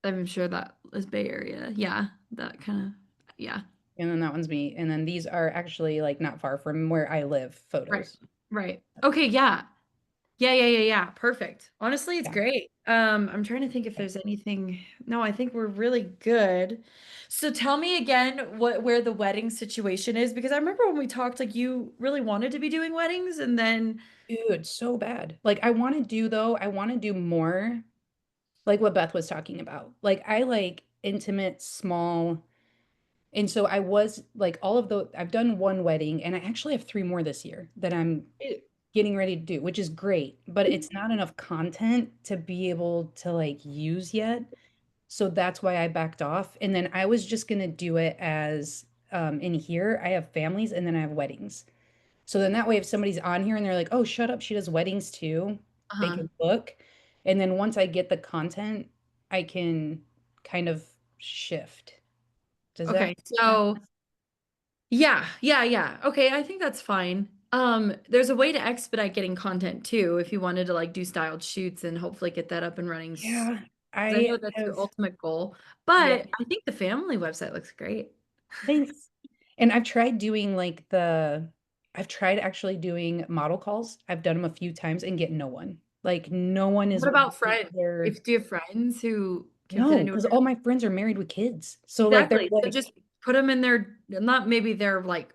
I'm sure that is Bay Area. Yeah, that kind of, yeah. And then that one's me. And then these are actually like not far from where I live Right. photos. Right. Okay, yeah. Yeah. Perfect. Honestly, it's Yeah. great. I'm trying to think if there's anything. No, I think we're really good. So tell me again where the wedding situation is because I remember when we talked, like you really wanted to be doing weddings and then Dude, so bad. Like I want to do though, I want to do more like what Beth was talking about. Like I like intimate, small. And so I was like all of the I've done one wedding and I actually have three more this year that I'm getting ready to do, which is great, but it's not enough content to be able to like use yet. So that's why I backed off. And then I was just gonna do it as in here, I have families and then I have weddings. So then that way, if somebody's on here and they're like, oh, shut up, she does weddings too, they uh-huh. can look. And then once I get the content, I can kind of shift. Does that Okay. make sense? So yeah. Okay, I think that's fine. There's a way to expedite getting content too if you wanted to like do styled shoots and hopefully get that up and running. Yeah, 'Cause I I know that's your have, ultimate goal, yeah, but I think the family website looks great. thanks. And I've tried doing like I've tried actually doing model calls. I've done them a few times and get no one. Like no one is What about willing friends? to, If do you have friends who can fit no, into because it? all my friends are married with kids. So like they're Exactly. So like, just put them in their not maybe their like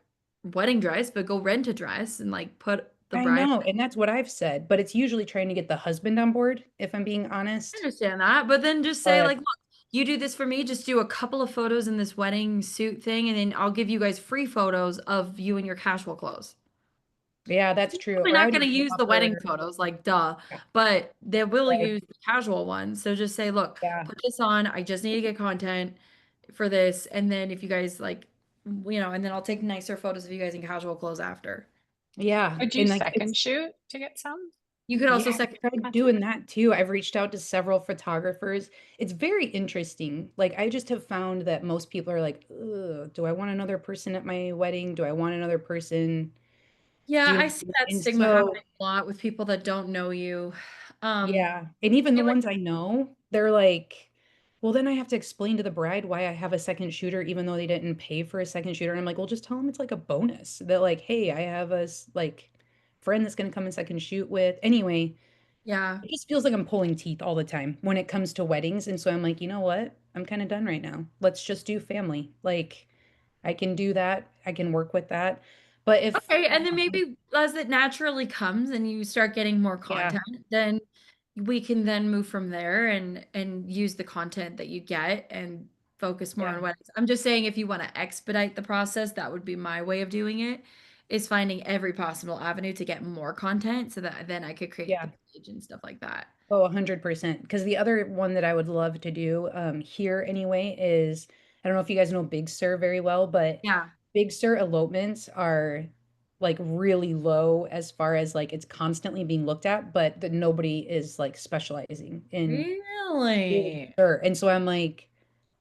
wedding dress, but go rent a dress and like put the I bride. know, and that's what I've said, but it's usually trying to get the husband on board, if I'm being I honest. understand that, but then just say But like, look, you do this for me, just do a couple of photos in this wedding suit thing, and then I'll give you guys free photos of you in your casual clothes. yeah, that's true. Probably Or I not would going to even use the wedding offer, photos, like duh, yeah, but they will right, use the casual ones. So just say, look, yeah, put this on. I just need to get content for this, and then if you guys like, and then I'll take nicer photos of you guys in casual clothes after. yeah, Would you and like second it's shoot to get some You could yeah, also I've second tried content. doing that too. I've reached out to several photographers. It's very interesting. Like I just have found that most people are like, ugh, do I want another person at my wedding? Do I want another person Yeah, I doing? see that And stigma so happening a lot with people that don't know you. Um, yeah. And even the feel like ones I know, they're like, well, then I have to explain to the bride why I have a second shooter, even though they didn't pay for a second shooter. And I'm like, well, just tell them it's like a bonus. That like, hey, I have a like friend that's gonna come and second shoot with. Anyway, Yeah. It just feels like I'm pulling teeth all the time when it comes to weddings. And so I'm like, you know what? I'm kind of done right now. Let's just do family. Like, I can do that. I can work with that. But if, Okay, and then maybe as it naturally comes and you start getting more yeah, content, then we can then move from there and use the content that you get and focus more yeah, on weddings. I'm just saying if you want to expedite the process, that would be my way of doing it, is finding every possible avenue to get more content so that then I could create the yeah. page and stuff like that. Oh, 100%. Because the other one that I would love to do here anyway is I don't know if you guys know Big Sur very well, but Yeah. Big Sur elopements are like really low as far as like it's constantly being looked at, but that nobody is like specializing in Big Really? Sur. And so I'm like,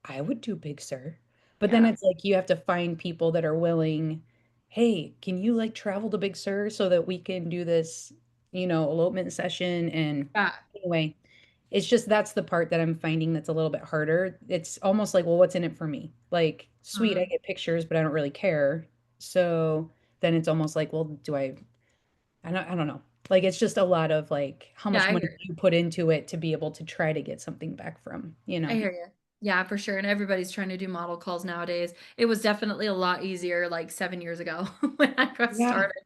I would do Big Sur. But then Yeah. it's like you have to find people that are willing, hey, can you like travel to Big Sur so that we can do this, elopement session? And Yeah. anyway, it's just that's the part that I'm finding that's a little bit harder. It's almost like, well, what's in it for me? Like, sweet, I Mhm. get pictures, but I don't really care. So then it's almost like, well, I don't know. Like it's just a lot of like how Yeah, much I money hear you put into it to be able to try to get something back from, I hear you. Yeah, for sure. And everybody's trying to do model calls nowadays. It was definitely a lot easier like 7 years ago when I got Yeah, started.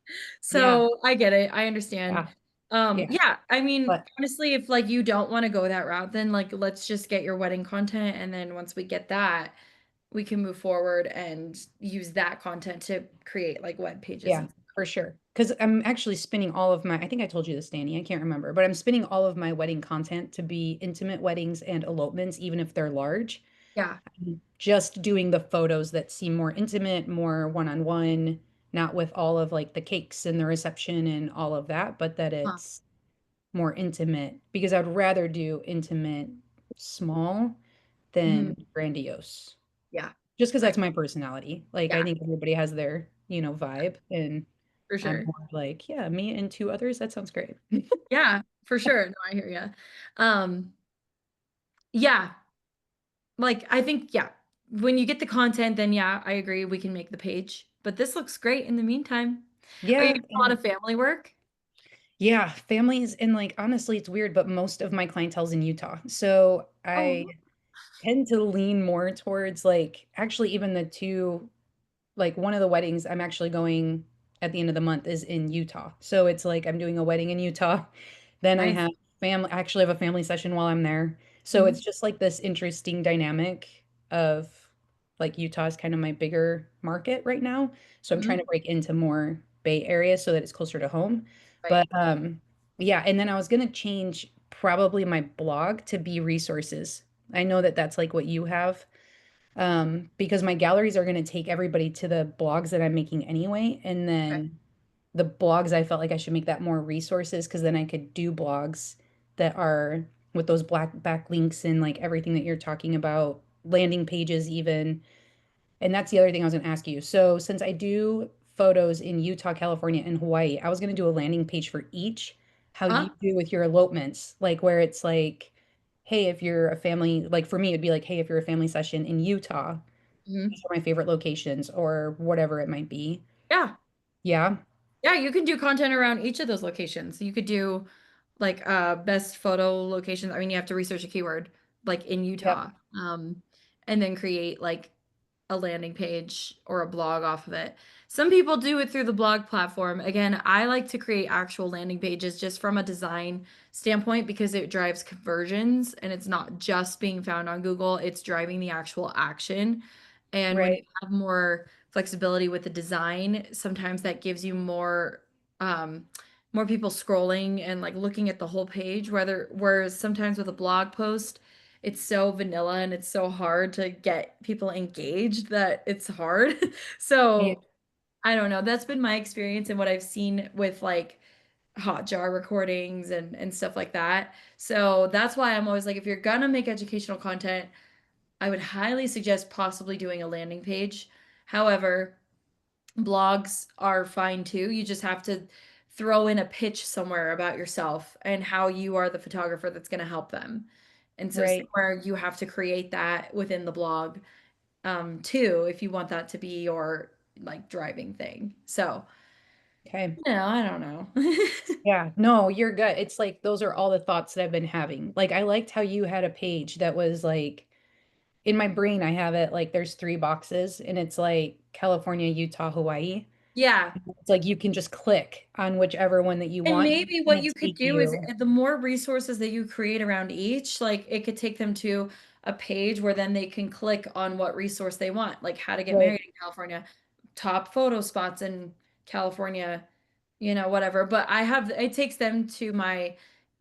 yeah, So I get it. I understand. yeah, yeah. Yeah, I mean, But honestly, if like you don't want to go that route, then like let's just get your wedding content. And then once we get that, we can move forward and use that content to create like web pages yeah, and for stuff. sure. Because I'm actually spinning all of my, I think I told you this, Danny, I can't remember, but I'm spinning all of my wedding content to be intimate weddings and elopements, even if they're large. Yeah. Just doing the photos that seem more intimate, more one-on-one, not with all of like the cakes and the reception and all of that, but that Huh. it's more intimate because I'd rather do intimate small Hmm. than grandiose. Yeah. Just because I, that's my personality. Like I yeah, think everybody has their, vibe and for I'm sure. more like, yeah, me and two others, that sounds great. Yeah, for sure. No, I hear you. Yeah, like I think, yeah, when you get the content, then yeah, I agree we can make the page. But this looks great in the meantime. Are you Yeah, doing a lot and of family work? yeah, families and like honestly, it's weird, but most of my clientele's in Utah. So I Oh, tend to lean more towards like actually even the two like one of the weddings I'm actually going at the end of the month is in Utah. So it's like I'm doing a wedding in Utah. Then I nice. have family I actually have a family session while I'm there. So Mhm. it's just like this interesting dynamic of like Utah is kind of my bigger market right now. So I'm trying Mhm. to break into more Bay Area so that it's closer to home. Right. But yeah, and then I was going to change probably my blog to be resources. I know that that's like what you have because my galleries are going to take everybody to the blogs that I'm making anyway. And Okay. then the blogs, I felt like I should make that more resources because then I could do blogs that are with those black backlinks and like everything that you're talking about, landing pages, even. And that's the other thing I was going to ask you. So, since I do photos in Utah, California, and Hawaii, I was going to do a landing page for each, how you Uh-huh. do with your elopements, like where it's like, hey, if you're a family, like for me, it'd be like, hey, if you're a family session in Utah, Mhm. these are my favorite locations or whatever it might be. Yeah. Yeah. Yeah, you can do content around each of those locations. You could do like best photo locations. I mean, you have to research a keyword like in Yep. Utah. And then create like a landing page or a blog off of it. Some people do it through the blog platform. Again, I like to create actual landing pages just from a design standpoint because it drives conversions and it's not just being found on Google, it's driving the actual action. And when you Right. have more flexibility with the design, sometimes that gives you um more people scrolling and like looking at the whole page, whereas sometimes with a blog post, it's so vanilla and it's so hard to get people engaged that it's hard. Yeah. So I don't know. That's been my experience and what I've seen with like hot jar recordings and stuff like that. So that's why I'm always like, if you're gonna make educational content, I would highly suggest possibly doing a landing page. However, blogs are fine too. You just have to throw in a pitch somewhere about yourself and how you are the photographer that's going to help them. And so Right. somewhere you have to create that within the blog too if you want that to be your like driving thing. So Okay. No, I don't know. Yeah, no, you're good. It's like those are all the thoughts that I've been having. Like I liked how you had a page that was like in my brain I have it like there's three boxes and it's like California, Utah, Hawaii. Yeah. It's like you can just click on whichever one that you And want maybe and what it you could take do is you the more resources that you create around each, like it could take them to a page where then they can click on what resource they want, like how to get right, married in California, top photo spots in California, whatever. But it takes them to my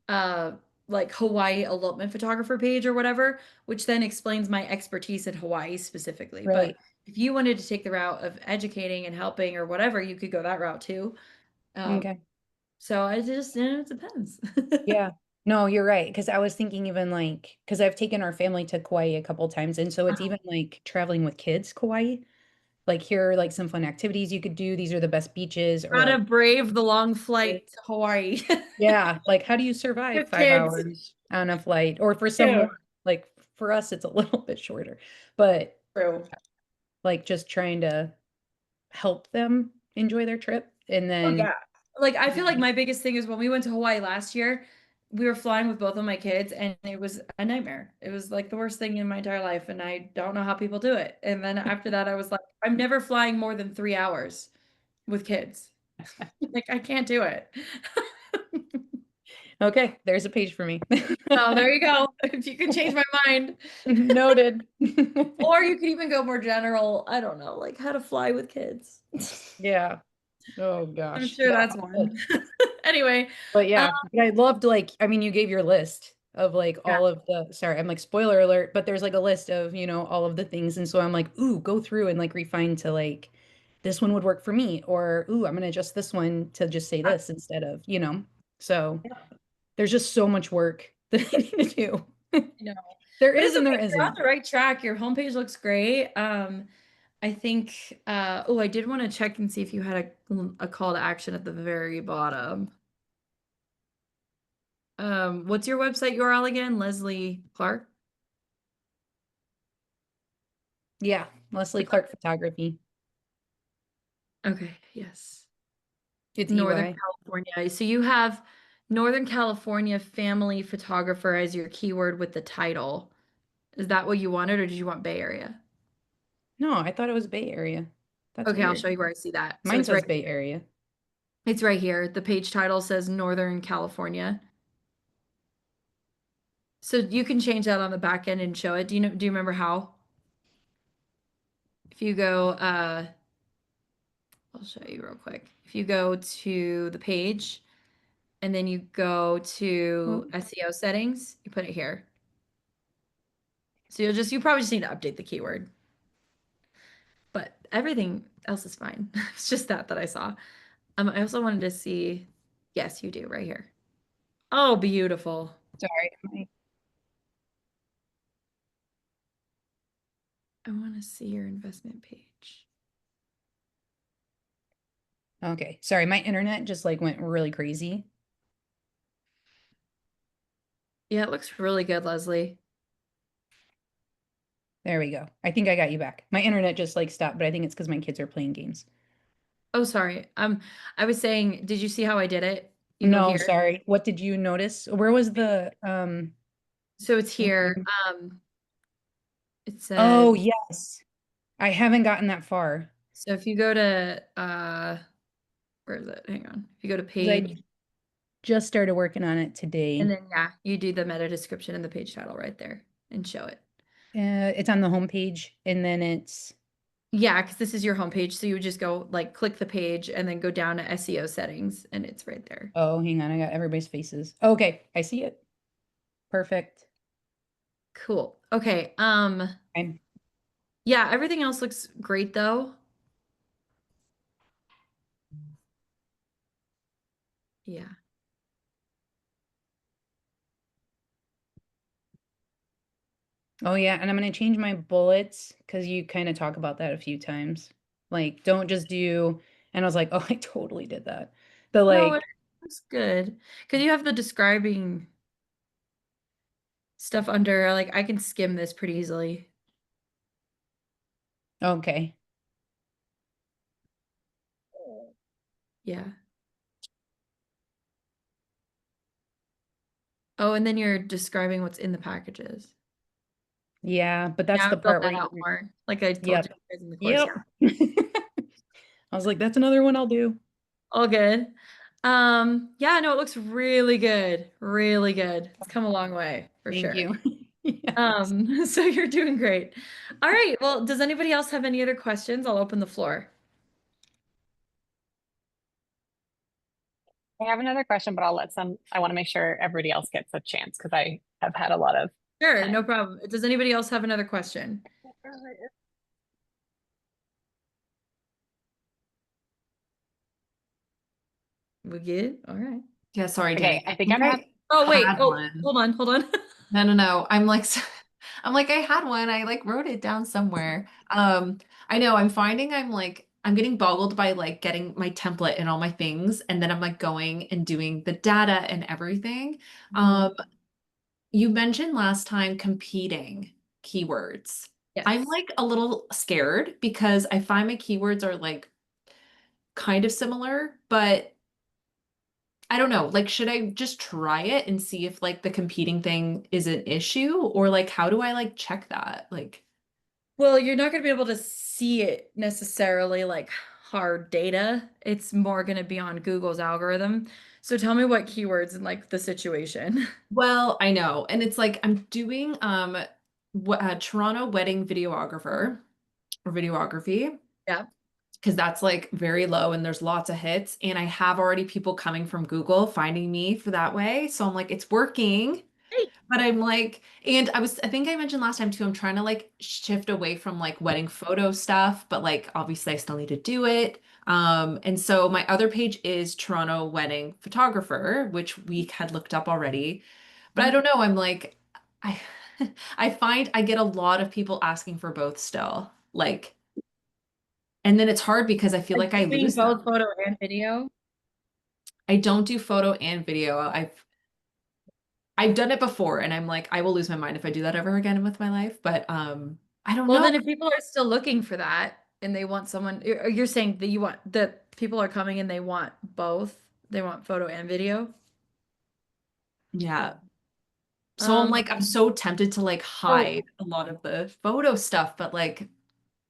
uh like Hawaii elopement photographer page or whatever, which then explains my expertise in Hawaii specifically. But right. if you wanted to take the route of educating and helping or whatever, you could go that route too. Um, Okay. so I just, it depends. Yeah. No, you're right. Because I was thinking even like, because I've taken our family to Kauai a couple times. And so it's even like traveling with kids, Kauai. Like here are like some fun activities you could do. These are the best beaches or How to like, brave the long flight to Hawaii. yeah, like how do you survive With five kids. hours on a flight? Or for some more, Yeah. like for us, it's a little bit shorter, but True. like just trying to help them enjoy their trip. And Oh then, yeah. Like I feel like my biggest thing is when we went to Hawaii last year, we were flying with both of my kids and it was a nightmare. It was like the worst thing in my entire life and I don't know how people do it. And then after that I was like, I'm never flying more than 3 hours with kids. Like I can't do it. okay, there's a page for me. Oh, there you go. If you could change my mind. Noted. Or you could even go more general, I don't know, like how to fly with kids. Yeah. Oh I'm gosh. sure Yeah. that's one. Anyway, But uh, yeah, but I loved like, I mean, you gave your list of like yeah, all of the, sorry, I'm like spoiler alert, but there's like a list of, all of the things. And so I'm like, ooh, go through and like refine to like, this one would work for me, or ooh, I'm gonna adjust this one to just say I, this instead of, So there's just so much work that I need to do. you know, There but is it's and okay. there You're on isn't. the right track. Your homepage looks great. I think, I did want to check and see if you had a call to action at the very bottom. What's your website URL again? Leslie Clark? Yeah. Leslie Clark Photography. Okay, yes. It's Northern EY. California. So you have Northern California family photographer as your keyword with the title. Is that what you wanted, or did you want Bay Area? No, I thought it was Bay Area. That's Okay, I'll weird. show you where I see that. So Mine says Bay Area. it's right here. The page title says Northern California. So you can change that on the back end and show it. Do you remember how? If you go, I'll show you real quick. If you go to the page and then you go Oh, to SEO settings, you put it here. So you probably just need to update the keyword, but everything else is fine. It's just that I saw. I also wanted to see, yes, you do right here. Oh, beautiful. sorry. I want to see your investment page. Okay. Sorry, my internet just like went really crazy. Yeah, it looks really good, Leslie. There we go. I think I got you back. My internet just like stopped, but I think it's because my kids are playing games. Oh, sorry. I was saying, did you see how I did it? You go No, here. sorry. What did you notice? Where was the So it's here. name? It says, Oh, yes. I haven't gotten that far. so if you go to where is it? Hang on. If you go to 'Cause page I just started working on it and today. then yeah, you do the meta description and the page title right there and show it. It's on the homepage and then it's Yeah, because this is your homepage. So you would just go like click the page and then go down to SEO settings and it's right there. oh, hang on, I got everybody's faces. Okay, I see it. Perfect. Cool. Okay. I'm Yeah, everything else looks great though. Yeah. Oh yeah, and I'm gonna change my bullets because you kind of talk about that a few times. Like, don't just do, and I was like, oh, I totally did that. The No, it like, looks good. Because you have the describing stuff under, like I can skim this pretty easily. okay, Yeah. Oh, and then you're describing what's in the packages. Yeah, but that's Now I the built part where that out more, like I told yep. you guys in the course. Yep. Yeah. I was like, that's another one I'll do. All good. Yeah, no, it looks really good. Really good. It's come a long way for Thank sure. you. Yes. So you're doing great. All right. Well, does anybody else have any other questions? I'll open the floor. I have another question, but I want to make sure everybody else gets a chance because I have had a lot of Sure, no time. problem. Does anybody else have another question? We good? All right. Yeah, sorry, Okay, Danny. I I think think I I Oh, wait. had Oh, one. hold on, hold on. No, no, no. I'm like, I'm like, I had one. I like wrote it down somewhere. I know I'm finding I'm like, I'm getting boggled by like getting my template and all my things, and then I'm like going and doing the data and everything. Um, you mentioned last time competing keywords. I'm Yes. like a little scared because I find my keywords are like kind of similar, but I don't know. Like, should I just try it and see if like the competing thing is an issue or like how do I like check that? Like, Well, you're not going to be able to see it necessarily like hard data. It's more going to be on Google's algorithm. So tell me what keywords and like the situation. well, I know. And it's like I'm doing Toronto wedding videographer or videography Yeah. because that's like very low and there's lots of hits and I have already people coming from Google finding me for that way. So I'm like it's working. Hey. But I'm like, and I think I mentioned last time too, I'm trying to like shift away from like wedding photo stuff, but like obviously I still need to do it. And so my other page is Toronto wedding photographer, which we had looked up already. But I don't know, I'm like, I I find I get a lot of people asking for both still. Like, and then it's hard because I feel Are like I you doing lose both them. photo and video? I don't do photo and video. I've done it before and I'm like, I will lose my mind if I do that ever again with my life. But I don't Well, know. then if people are still looking for that and they want someone, you're saying that you want that people are coming and they want both. They want photo and video. Yeah. So I'm Um, like, I'm so tempted to like so hide a lot of the photo stuff, but like,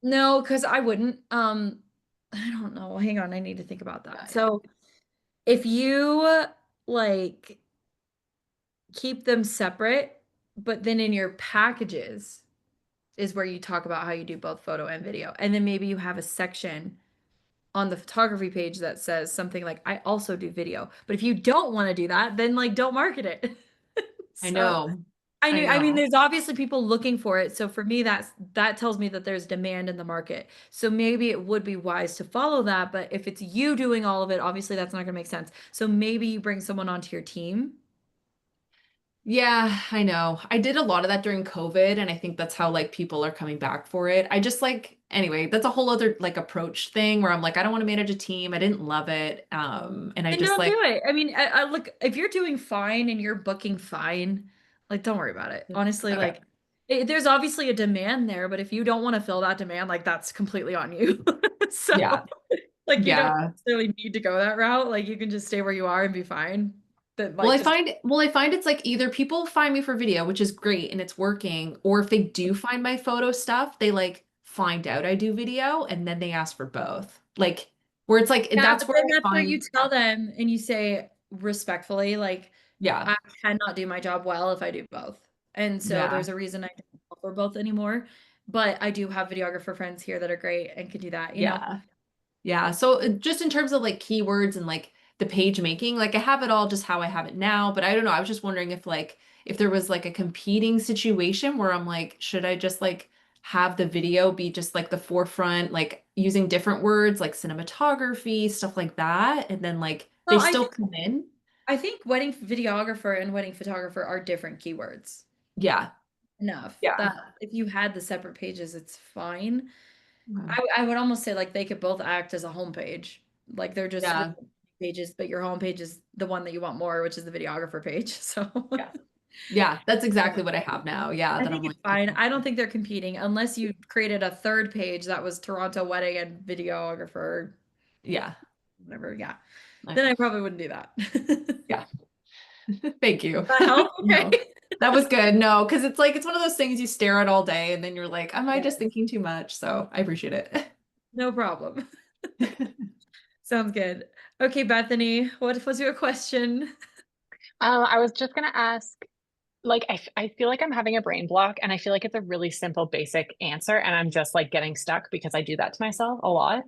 no, because I wouldn't. I don't know. Hang on, I need to think about that. yeah, So if you like keep them separate, but then in your packages is where you talk about how you do both photo and video. And then maybe you have a section on the photography page that says something like, I also do video. But if you don't want to do that, then like don't market it. I So know. I I knew, I mean, know. there's obviously people looking for it. So for me, that tells me that there's demand in the market. So maybe it would be wise to follow that. But if it's you doing all of it, obviously that's not gonna make sense. So maybe you bring someone onto your team. Yeah, I know. I did a lot of that during COVID, and I think that's how like people are coming back for it. I just like anyway, that's a whole other like approach thing where I'm like, I don't want to manage a team. I didn't love it. And I Then just don't like, do it. I mean, I look, if you're doing fine and you're booking fine, like don't worry about it. Honestly, okay. like there's obviously a demand there, but if you don't want to fill that demand, like that's completely on you. Yeah. So like you don't Yeah. necessarily need to go that route. Like you can just stay where you are and be fine. That Well, might just I find it's like either people find me for video, which is great and it's working, or if they do find my photo stuff, they like find out I do video and then they ask for both. Like where it's like yeah, that's but where then I that's where you find tell them and you say respectfully, like, yeah. I cannot do my job well if I do both. And so Yeah. there's a reason I don't offer both anymore. But I do have videographer friends here that are great and can do that, you know? Yeah. Yeah. So just in terms of like keywords and like the page making, like I have it all just how I have it now, but I don't know. I was just wondering if like if there was like a competing situation where I'm like, should I just like have the video be just like the forefront, like using different words like cinematography, stuff like that, and then like they Well, still come in? I think wedding videographer and wedding photographer are different keywords. Yeah. Enough Yeah. that if you had the separate pages, it's fine. Okay. I would almost say like they could both act as a homepage. Like they're just Yeah. pages, but your homepage is the one that you want more, which is the videographer page. So Yeah. Yeah. That's exactly what I have now. Yeah. I That I'm think like, it's fine. I don't think they're competing unless you created a third page that was Toronto wedding and videographer. yeah. whatever. Yeah. Nice. Then I probably wouldn't do that. Yeah. Thank you. That help? No, Okay. that was good. No, because it's like, it's one of those things you stare at all day and then you're like, am I Yeah. just thinking too much? So I appreciate it. No problem. Sounds good. Okay, Bethany, what was your question? I was just gonna ask, like, I feel like I'm having a brain block, and I feel like it's a really simple, basic answer, and I'm just like getting stuck because I do that to myself a lot.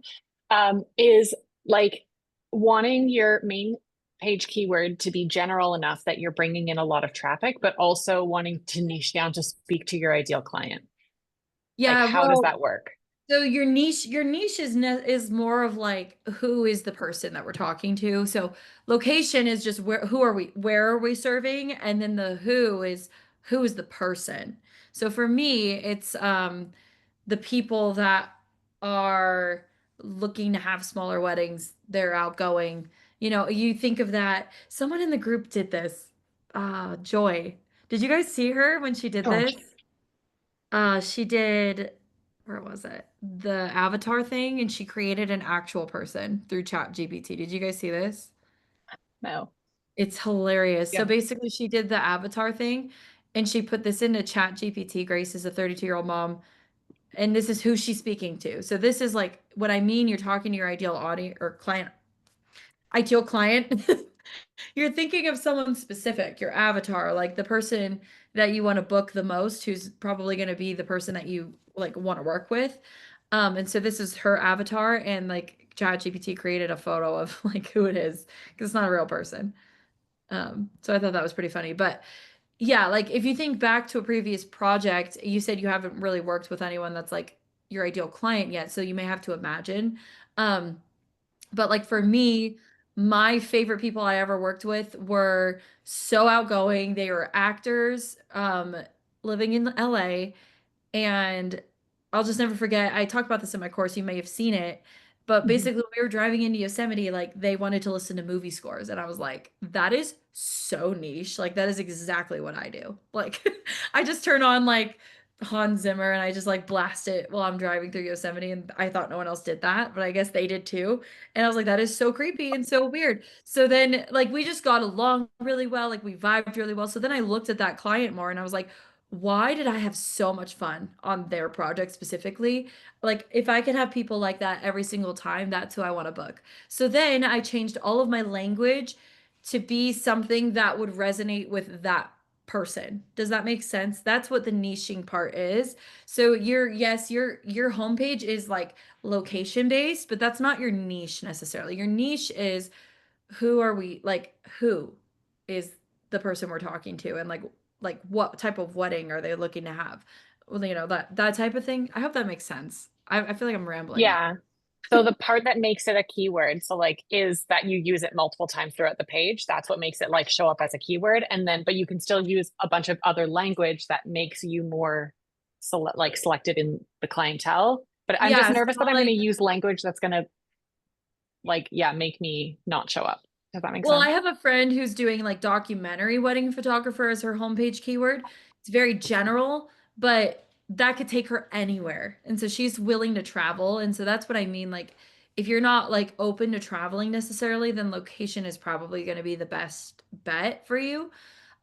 Is like wanting your main page keyword to be general enough that you're bringing in a lot of traffic, but also wanting to niche down to speak to your ideal client. Like, Yeah, how does well, that work? so your niche is more of like who is the person that we're talking to. So location is just where are we serving, and then the who is the person. So for me, it's the people that are looking to have smaller weddings. They're outgoing. You know, you think of that. Someone in the group did this. Joy. Did you guys see her when she did Oh, this? She did, where was it? The avatar thing, and she created an actual person through Chat GPT. Did you guys see this? no. It's hilarious. So Yeah. basically, she did the avatar thing, and she put this into Chat GPT. Grace is a 32-year-old mom, and this is who she's speaking to. So this is like what I mean. You're talking to your ideal audience or client, ideal client. You're thinking of someone specific, your avatar, like the person that you want to book the most, who's probably going to be the person that you like want to work with. And so this is her avatar, and like ChatGPT created a photo of like who it is because it's not a real person. So I thought that was pretty funny. But yeah, like if you think back to a previous project, you said you haven't really worked with anyone that's like your ideal client yet, so you may have to imagine. Um, but like for me, my favorite people I ever worked with were so outgoing. They were actors, living in LA. And I'll just never forget. I talked about this in my course. You may have seen it. But Mhm. basically, when we were driving into Yosemite, like they wanted to listen to movie scores. And I was like, that is so niche. Like, that is exactly what I do. Like, I just turn on like Hans Zimmer and I just like blast it while I'm driving through Yosemite. And I thought no one else did that, but I guess they did too. And I was like, that is so creepy and so weird. So then, like, we just got along really well. Like, we vibed really well. So then I looked at that client more and I was like, why did I have so much fun on their project specifically? Like, if I could have people like that every single time, that's who I want to book. So then I changed all of my language to be something that would resonate with that person. Does that make sense? That's what the niching part is. So your homepage is like location based, but that's not your niche necessarily. Your niche is who are we like who is the person we're talking to, and like what type of wedding are they looking to have, well, you know, that type of thing. I hope that makes sense. I feel like I'm rambling now. Yeah. So the part that makes it a keyword, so like, is that you use it multiple times throughout the page. That's what makes it like show up as a keyword. And then, but you can still use a bunch of other language that makes you more selected in the clientele. But I'm just Yeah, so nervous that I'm going like, to use language that's going to like, yeah, make me not show up. Does that make well, I sense? have a friend who's doing like documentary wedding photographer as her homepage keyword. It's very general, but that could take her anywhere. And so she's willing to travel. And so that's what I mean. Like, if you're not like open to traveling necessarily, then location is probably going to be the best bet for you.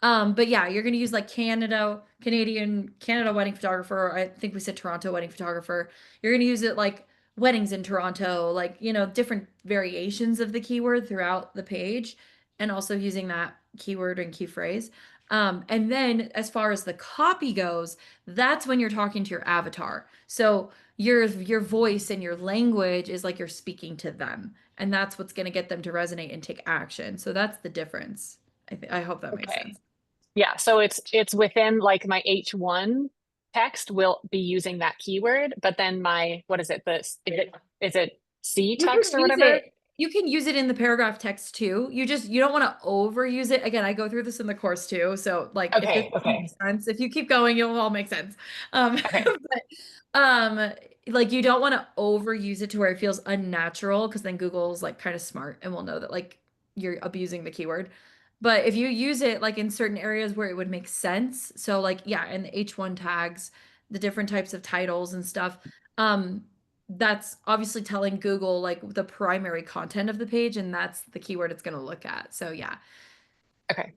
But yeah, you're gonna use like Canada wedding photographer. I think we said Toronto wedding photographer. You're gonna use it like weddings in Toronto, like, you know, different variations of the keyword throughout the page, and also using that keyword and key phrase. And then as far as the copy goes, that's when you're talking to your avatar. So your voice and your language is like you're speaking to them, and that's what's gonna get them to resonate and take action. So that's the difference. I hope that makes Okay. sense. Yeah. So it's within like my H1 text will be using that keyword, but then my, what is it? Is it C You can text or use whatever? it. You can use it in the paragraph text too. You don't want to overuse it. Again, I go through this in the course too. So like if this Okay. doesn't make Okay. sense, if you keep going, it'll all make sense. Okay. But like you don't want to overuse it to where it feels unnatural, because then Google's like kind of smart and will know that like you're abusing the keyword. But if you use it like in certain areas where it would make sense, so like yeah, in the H1 tags, the different types of titles and stuff. Um, that's obviously telling Google like the primary content of the page, and that's the keyword it's going to look at. So yeah. Okay.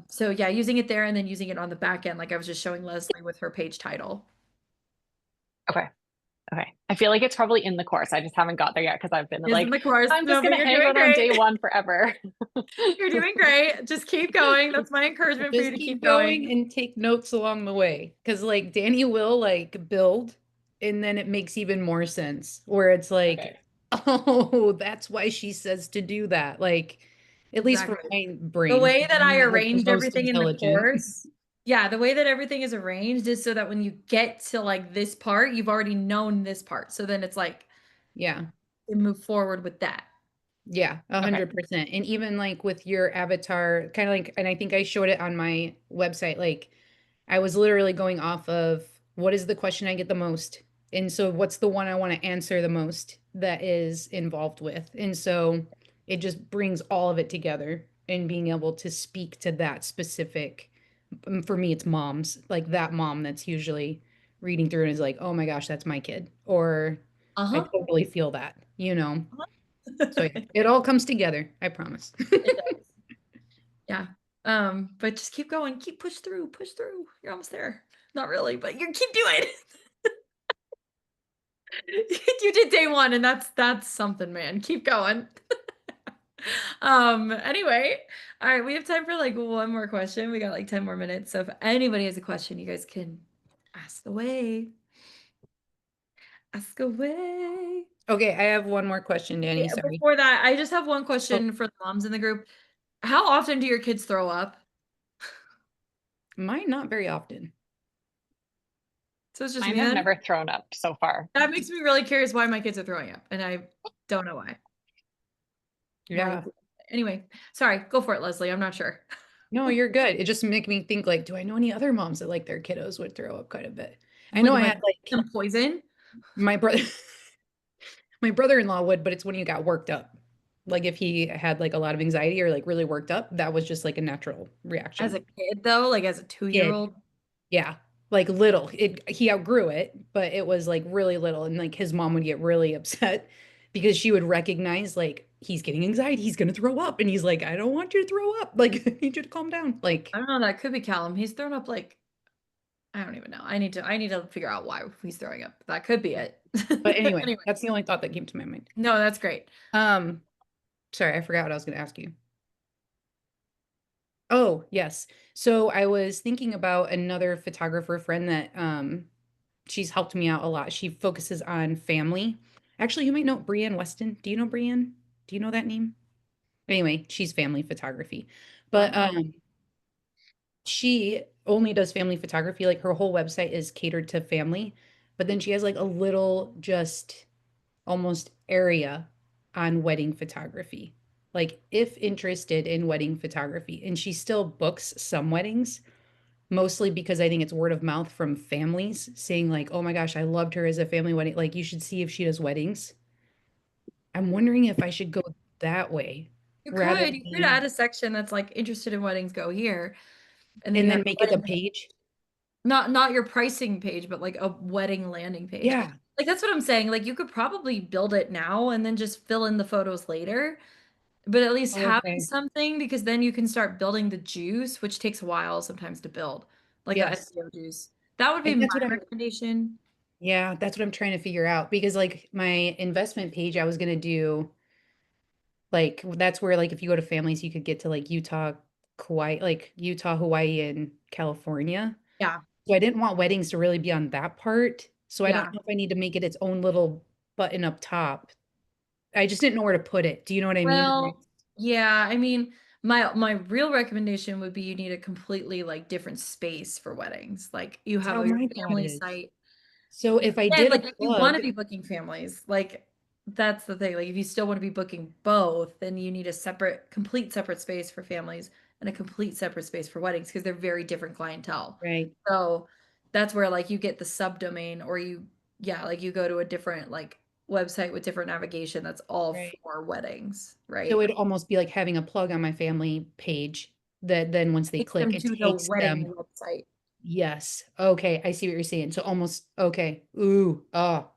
So yeah, using it there and then using it on the back end, like I was just showing Leslie with her page title. Okay. Okay. I feel like it's probably in the course. I just haven't got there yet because I've been Is in like, the course. I'm just No, but gonna you're hang doing out on day great. one forever. You're doing great. Just keep going. That's my encouragement for you Just to keep keep going going. and take notes along the way. Because like Danny will like build and then it makes even more sense where it's like, Okay. oh, that's why she says to do that. Like, at least for Exactly. my The brain, way 'cause that I I'm not like the arranged most everything in the intelligent. course, yeah, the way that everything is arranged is so that when you get to like this part, you've already known this part. So then it's like Yeah. you move forward with that. Yeah, Okay. 100%. And even like with your avatar, kind of like, and I think I showed it on my website, like I was literally going off of what is the question I get the most? And so what's the one I want to answer the most that is involved with? And so it just brings all of it together and being able to speak to that specific, for me, it's moms, like that mom that's usually reading through and is like, oh my gosh, that's my kid. Or I Uh-huh. totally feel that, you know? So yeah, It it all comes together, I promise. does. Yeah. But just keep going, keep push through, push through. You're almost there. Not really, but you keep doing it. You did day one, and that's something, man. Keep going. Anyway, all right, we have time for like one more question. We got like 10 more minutes. So if anybody has a question, you guys can ask away. Ask away. Okay, I have one more question, Danny. Yeah, Sorry. before that, I just have one Oh, question for the moms in the group. How often do your kids throw up? mine not very often. So it's just Mine me have then? never thrown up so far. That makes me really curious why my kids are throwing up, and I don't know why. Why? Yeah. Anyway, sorry, go for it, Leslie. I'm not sure. No, you're good. It just make me think like, do I know any other moms that like their kiddos would throw up quite a bit? I know I Like had like some poison. my brother my brother-in-law would, but it's when he got worked up. Like if he had like a lot of anxiety or like really worked up, that was just like a natural As reaction. a kid, though, like as a Kid. 2-year-old. Yeah. Like little. He outgrew it, but it was like really little. And like his mom would get really upset because she would recognize like he's getting anxiety, he's gonna throw up. And he's like, I don't want you to throw up. Like, I need you to calm down. I Like, don't know. That could be Callum. He's thrown up like I don't even know. I need to figure out why he's throwing up. That could be it. but anyway, Anyway, that's the only thought that came to my mind. no, that's great. Um, sorry, I forgot what I was gonna ask you. Oh, yes. So I was thinking about another photographer friend that she's helped me out a lot. She focuses on family. Actually, you might know Brienne Weston. Do you know Brienne? Do you know that name? Anyway, she's family photography. But Wow. she only does family photography. Like her whole website is catered to family. But then she has like a little just almost area on wedding photography. Like if interested in wedding photography. And she still books some weddings, mostly because I think it's word of mouth from families saying like, "Oh my gosh, I loved her as a family wedding. Like you should see if she does weddings." I'm wondering if I should go that way rather You could than add a section that's like interested in weddings go here. And then and you have then make it a wedding, page. not your pricing page, but like a wedding landing page. Yeah. Like that's what I'm saying. Like you could probably build it now and then just fill in the photos later. But at least Oh, having okay. something because then you can start building the juice, which takes a while sometimes to build, like the Yes. SEO juice. That would be And my that's what I'm recommendation. yeah, that's what I'm trying to figure out because like my investment page I was gonna do like that's where like if you go to families you could get to like Utah, Kauai, like Utah, Hawaii, and California. Yeah. So I didn't want weddings to really be on that part. So I don't Yeah. know if I need to make it its own little button up top. I just didn't know where to put it. Do you know what I mean? Well, yeah, I mean, my real recommendation would be you need a completely like different space for weddings. Like you That's have how your my thought family is. site. So if I And did a like if you want plug, to be booking families, like that's the thing. Like if you still want to be booking both, then you need a separate, complete separate space for families and a complete separate space for weddings because they're very different clientele. right, So that's where like you get the subdomain or yeah, like you go to a different like website with different navigation that's all right. for weddings, So right? it'd almost be like having a plug on my family page that then once they Take click, them it to the takes wedding them. website. Yes. Okay. I see what you're saying. So almost, okay. Ooh, oh,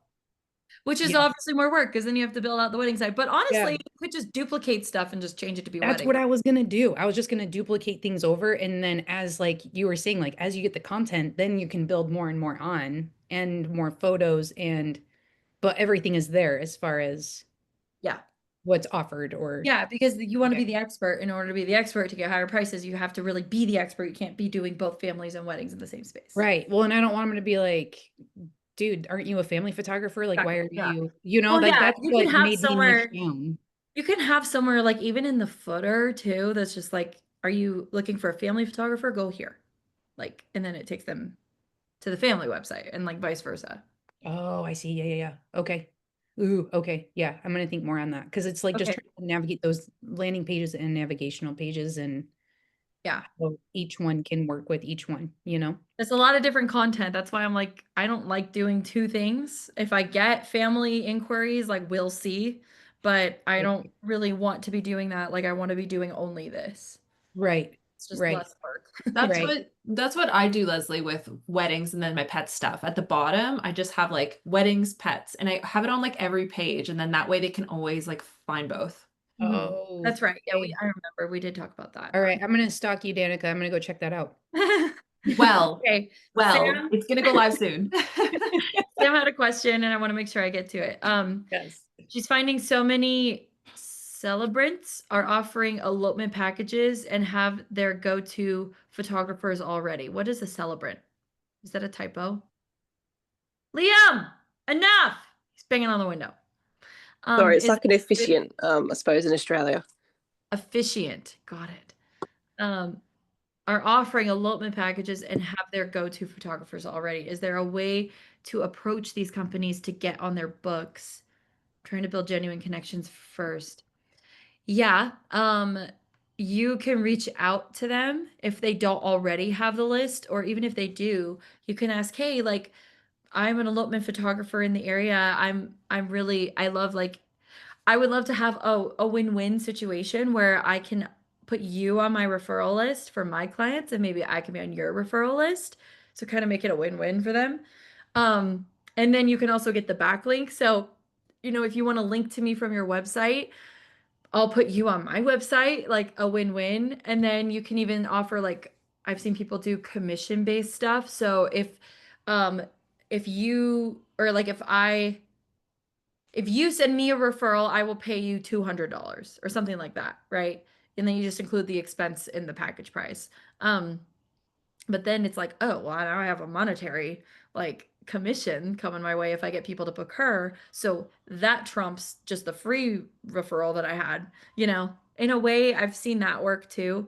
which is Yeah. obviously more work because then you have to build out the wedding site. But honestly, Yeah. you could just duplicate stuff and just change it to be That's wedding. what I was gonna do. I was just gonna duplicate things over, and then as like you were saying, like as you get the content, then you can build more and more on and more photos but everything is there as far as Yeah. what's offered or Yeah, because you want to be okay. the expert. In order to be the expert to get higher prices, you have to really be the expert. You can't be doing both families and weddings in the same space. Right. Well, and I don't want them to be like, dude, aren't you a family photographer? Like, why Exactly. are Yeah. you know, Well, like yeah, that's you can what have made me niche somewhere, down. you can have somewhere like even in the footer too, that's just like, are you looking for a family photographer? Go here. Like, and then it takes them to the family website and like vice versa. Oh, I see. Yeah, yeah, yeah. Okay. Ooh, okay. Yeah, I'm gonna think more on that because it's like just Okay. trying to navigate those landing pages and navigational pages and Yeah. how each one can work with each one, you know? It's a lot of different content. That's why I'm like, I don't like doing two things. If I get family inquiries, like we'll see, but I don't Okay. really want to be doing that. Like I want to be doing only this. Right. It's just Right. less work. Right. That's what I do, Leslie, with weddings and then my pet stuff. At the bottom, I just have like weddings, pets, and I have it on like every page, and then that way they can always like find both. Mhm. Oh, That's right. Yeah, okay. I remember we did talk about that. All right. I'm gonna stalk you, Danica. I'm gonna go check that out. Well, Okay, well, Sam. it's gonna go live soon. Sam had a question and I want to make sure I get to it. Yes. She's finding so many celebrants are offering elopement packages and have their go-to photographers already. What is a celebrant? Is that a typo? Liam, enough! He's banging on the window. Sorry, it's Is like an officiant, I suppose, in Australia. officiant, got it. Are offering elopement packages and have their go-to photographers already. Is there a way to approach these companies to get on their books? Trying to build genuine connections first. Yeah, you can reach out to them if they don't already have the list, or even if they do, you can ask, "Hey, like I'm an elopement photographer in the area. I'm really I love like I would love to have a win-win situation where I can put you on my referral list for my clients and maybe I can be on your referral list. So kind of make it a win-win for them. And then you can also get the backlink. So, if you want to link to me from your website, I'll put you on my website, like a win-win. And then you can even offer like I've seen people do commission-based stuff. So um if you or like if you send me a referral, I will pay you $200 or something like that, right? And then you just include the expense in the package price. Um, but then it's like, oh, well, now I have a monetary like commission coming my way if I get people to book her. So that trumps just the free referral that I had, In a way, I've seen that work too.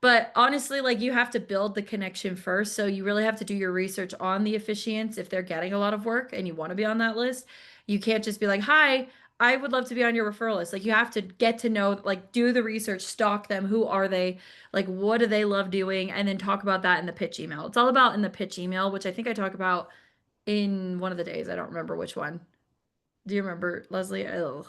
But honestly, like you have to build the connection first. So you really have to do your research on the officiants if they're getting a lot of work and you want to be on that list. You can't just be like, hi, I would love to be on your referral list. Like you have to get to know, like do the research, stalk them. Who are they? Like what do they love doing? And then talk about that in the pitch email. It's all about in the pitch email, which I think I talk about in one of the days. I don't remember which one. Do you remember, Leslie? Oh,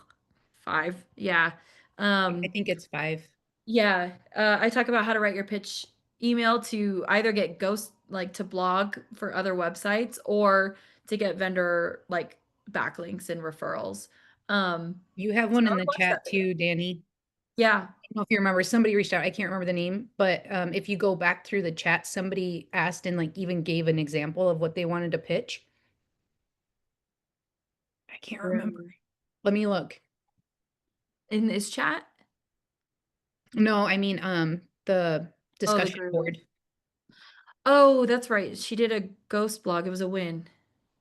5. Yeah. I Um, think it's 5. yeah. I talk about how to write your pitch email to either get ghost like to blog for other websites or to get vendor like backlinks and referrals. Um, You have so one I in would the watch that chat video. too, Danny. Yeah. I don't know if you remember, somebody reached out. I can't remember the name, but if you go back through the chat, somebody asked and like even gave an example of what they wanted to pitch. I can't remember. Let me look. In this chat? No, I mean the Oh, the discussion group. board. Oh, that's right. She did a ghost blog. It was a win.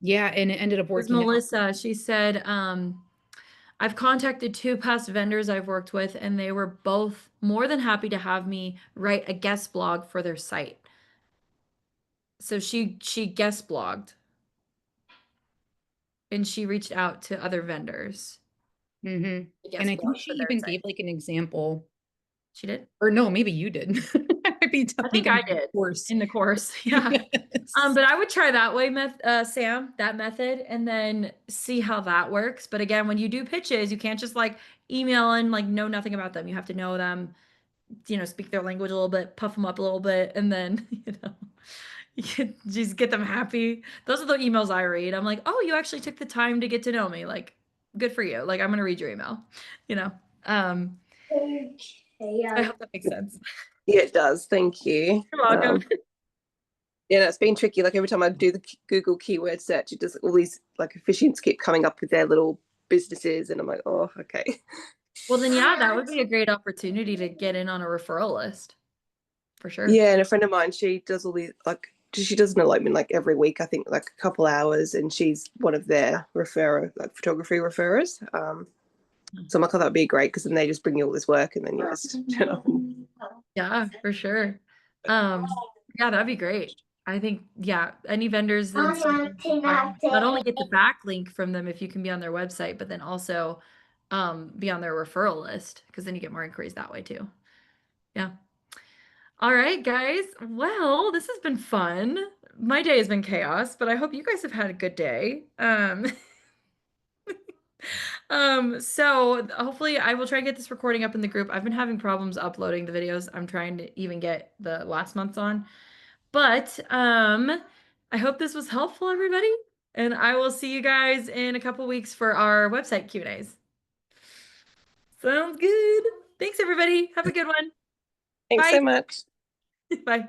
Yeah, and it ended up It was working out. Melissa. She said, I've contacted 2 past vendors I've worked with, and they were both more than happy to have me write a guest blog for their site. So she guest blogged and she reached out to other vendors Mm-hmm. to And guest I think blog she for their even site. gave like an example, She did? or no, maybe you did. I might be I think thinking I of the did course. in the course. Yeah. Yes. But I would try that way, Sam, that method, and then see how that works. But again, when you do pitches, you can't just like email and like know nothing about them. You have to know them, speak their language a little bit, puff them up a little bit, and then, Just get them happy. Those are the emails I read. I'm like, oh, you actually took the time to get to know me. Like, good for you. Like, I'm gonna read your email, you know. I hope that makes sense. Yeah, it does. Thank you. You're welcome. Yeah, no, it's been tricky. Like every time I do the Google keyword search, it just all these like officiants keep coming up with their little businesses, and I'm like, oh, okay. Well, then, yeah, that would be a great opportunity to get in on a referral list for sure. Yeah, and a friend of mine, she does all these like she does an elopement like every week, I think like a couple hours, and she's one of their photography referrers. So I'm like, oh, that'd be great because then they just bring you all this work, and then you just Yeah, for sure. Yeah, that'd be great. I think, yeah, any vendors then not only get the backlink from them if you can be on their website, but then also be on their referral list because then you get more inquiries that way too. Yeah. All right, guys. Well, this has been fun. My day has been chaos, but I hope you guys have had a good day. So hopefully I will try and get this recording up in the group. I've been having problems uploading the videos. I'm trying to even get the last month's on. But I hope this was helpful, everybody. And I will see you guys in a couple weeks for our website Q&As. Sounds good. Thanks, everybody. Have a good one. Thanks Bye. so much. Bye.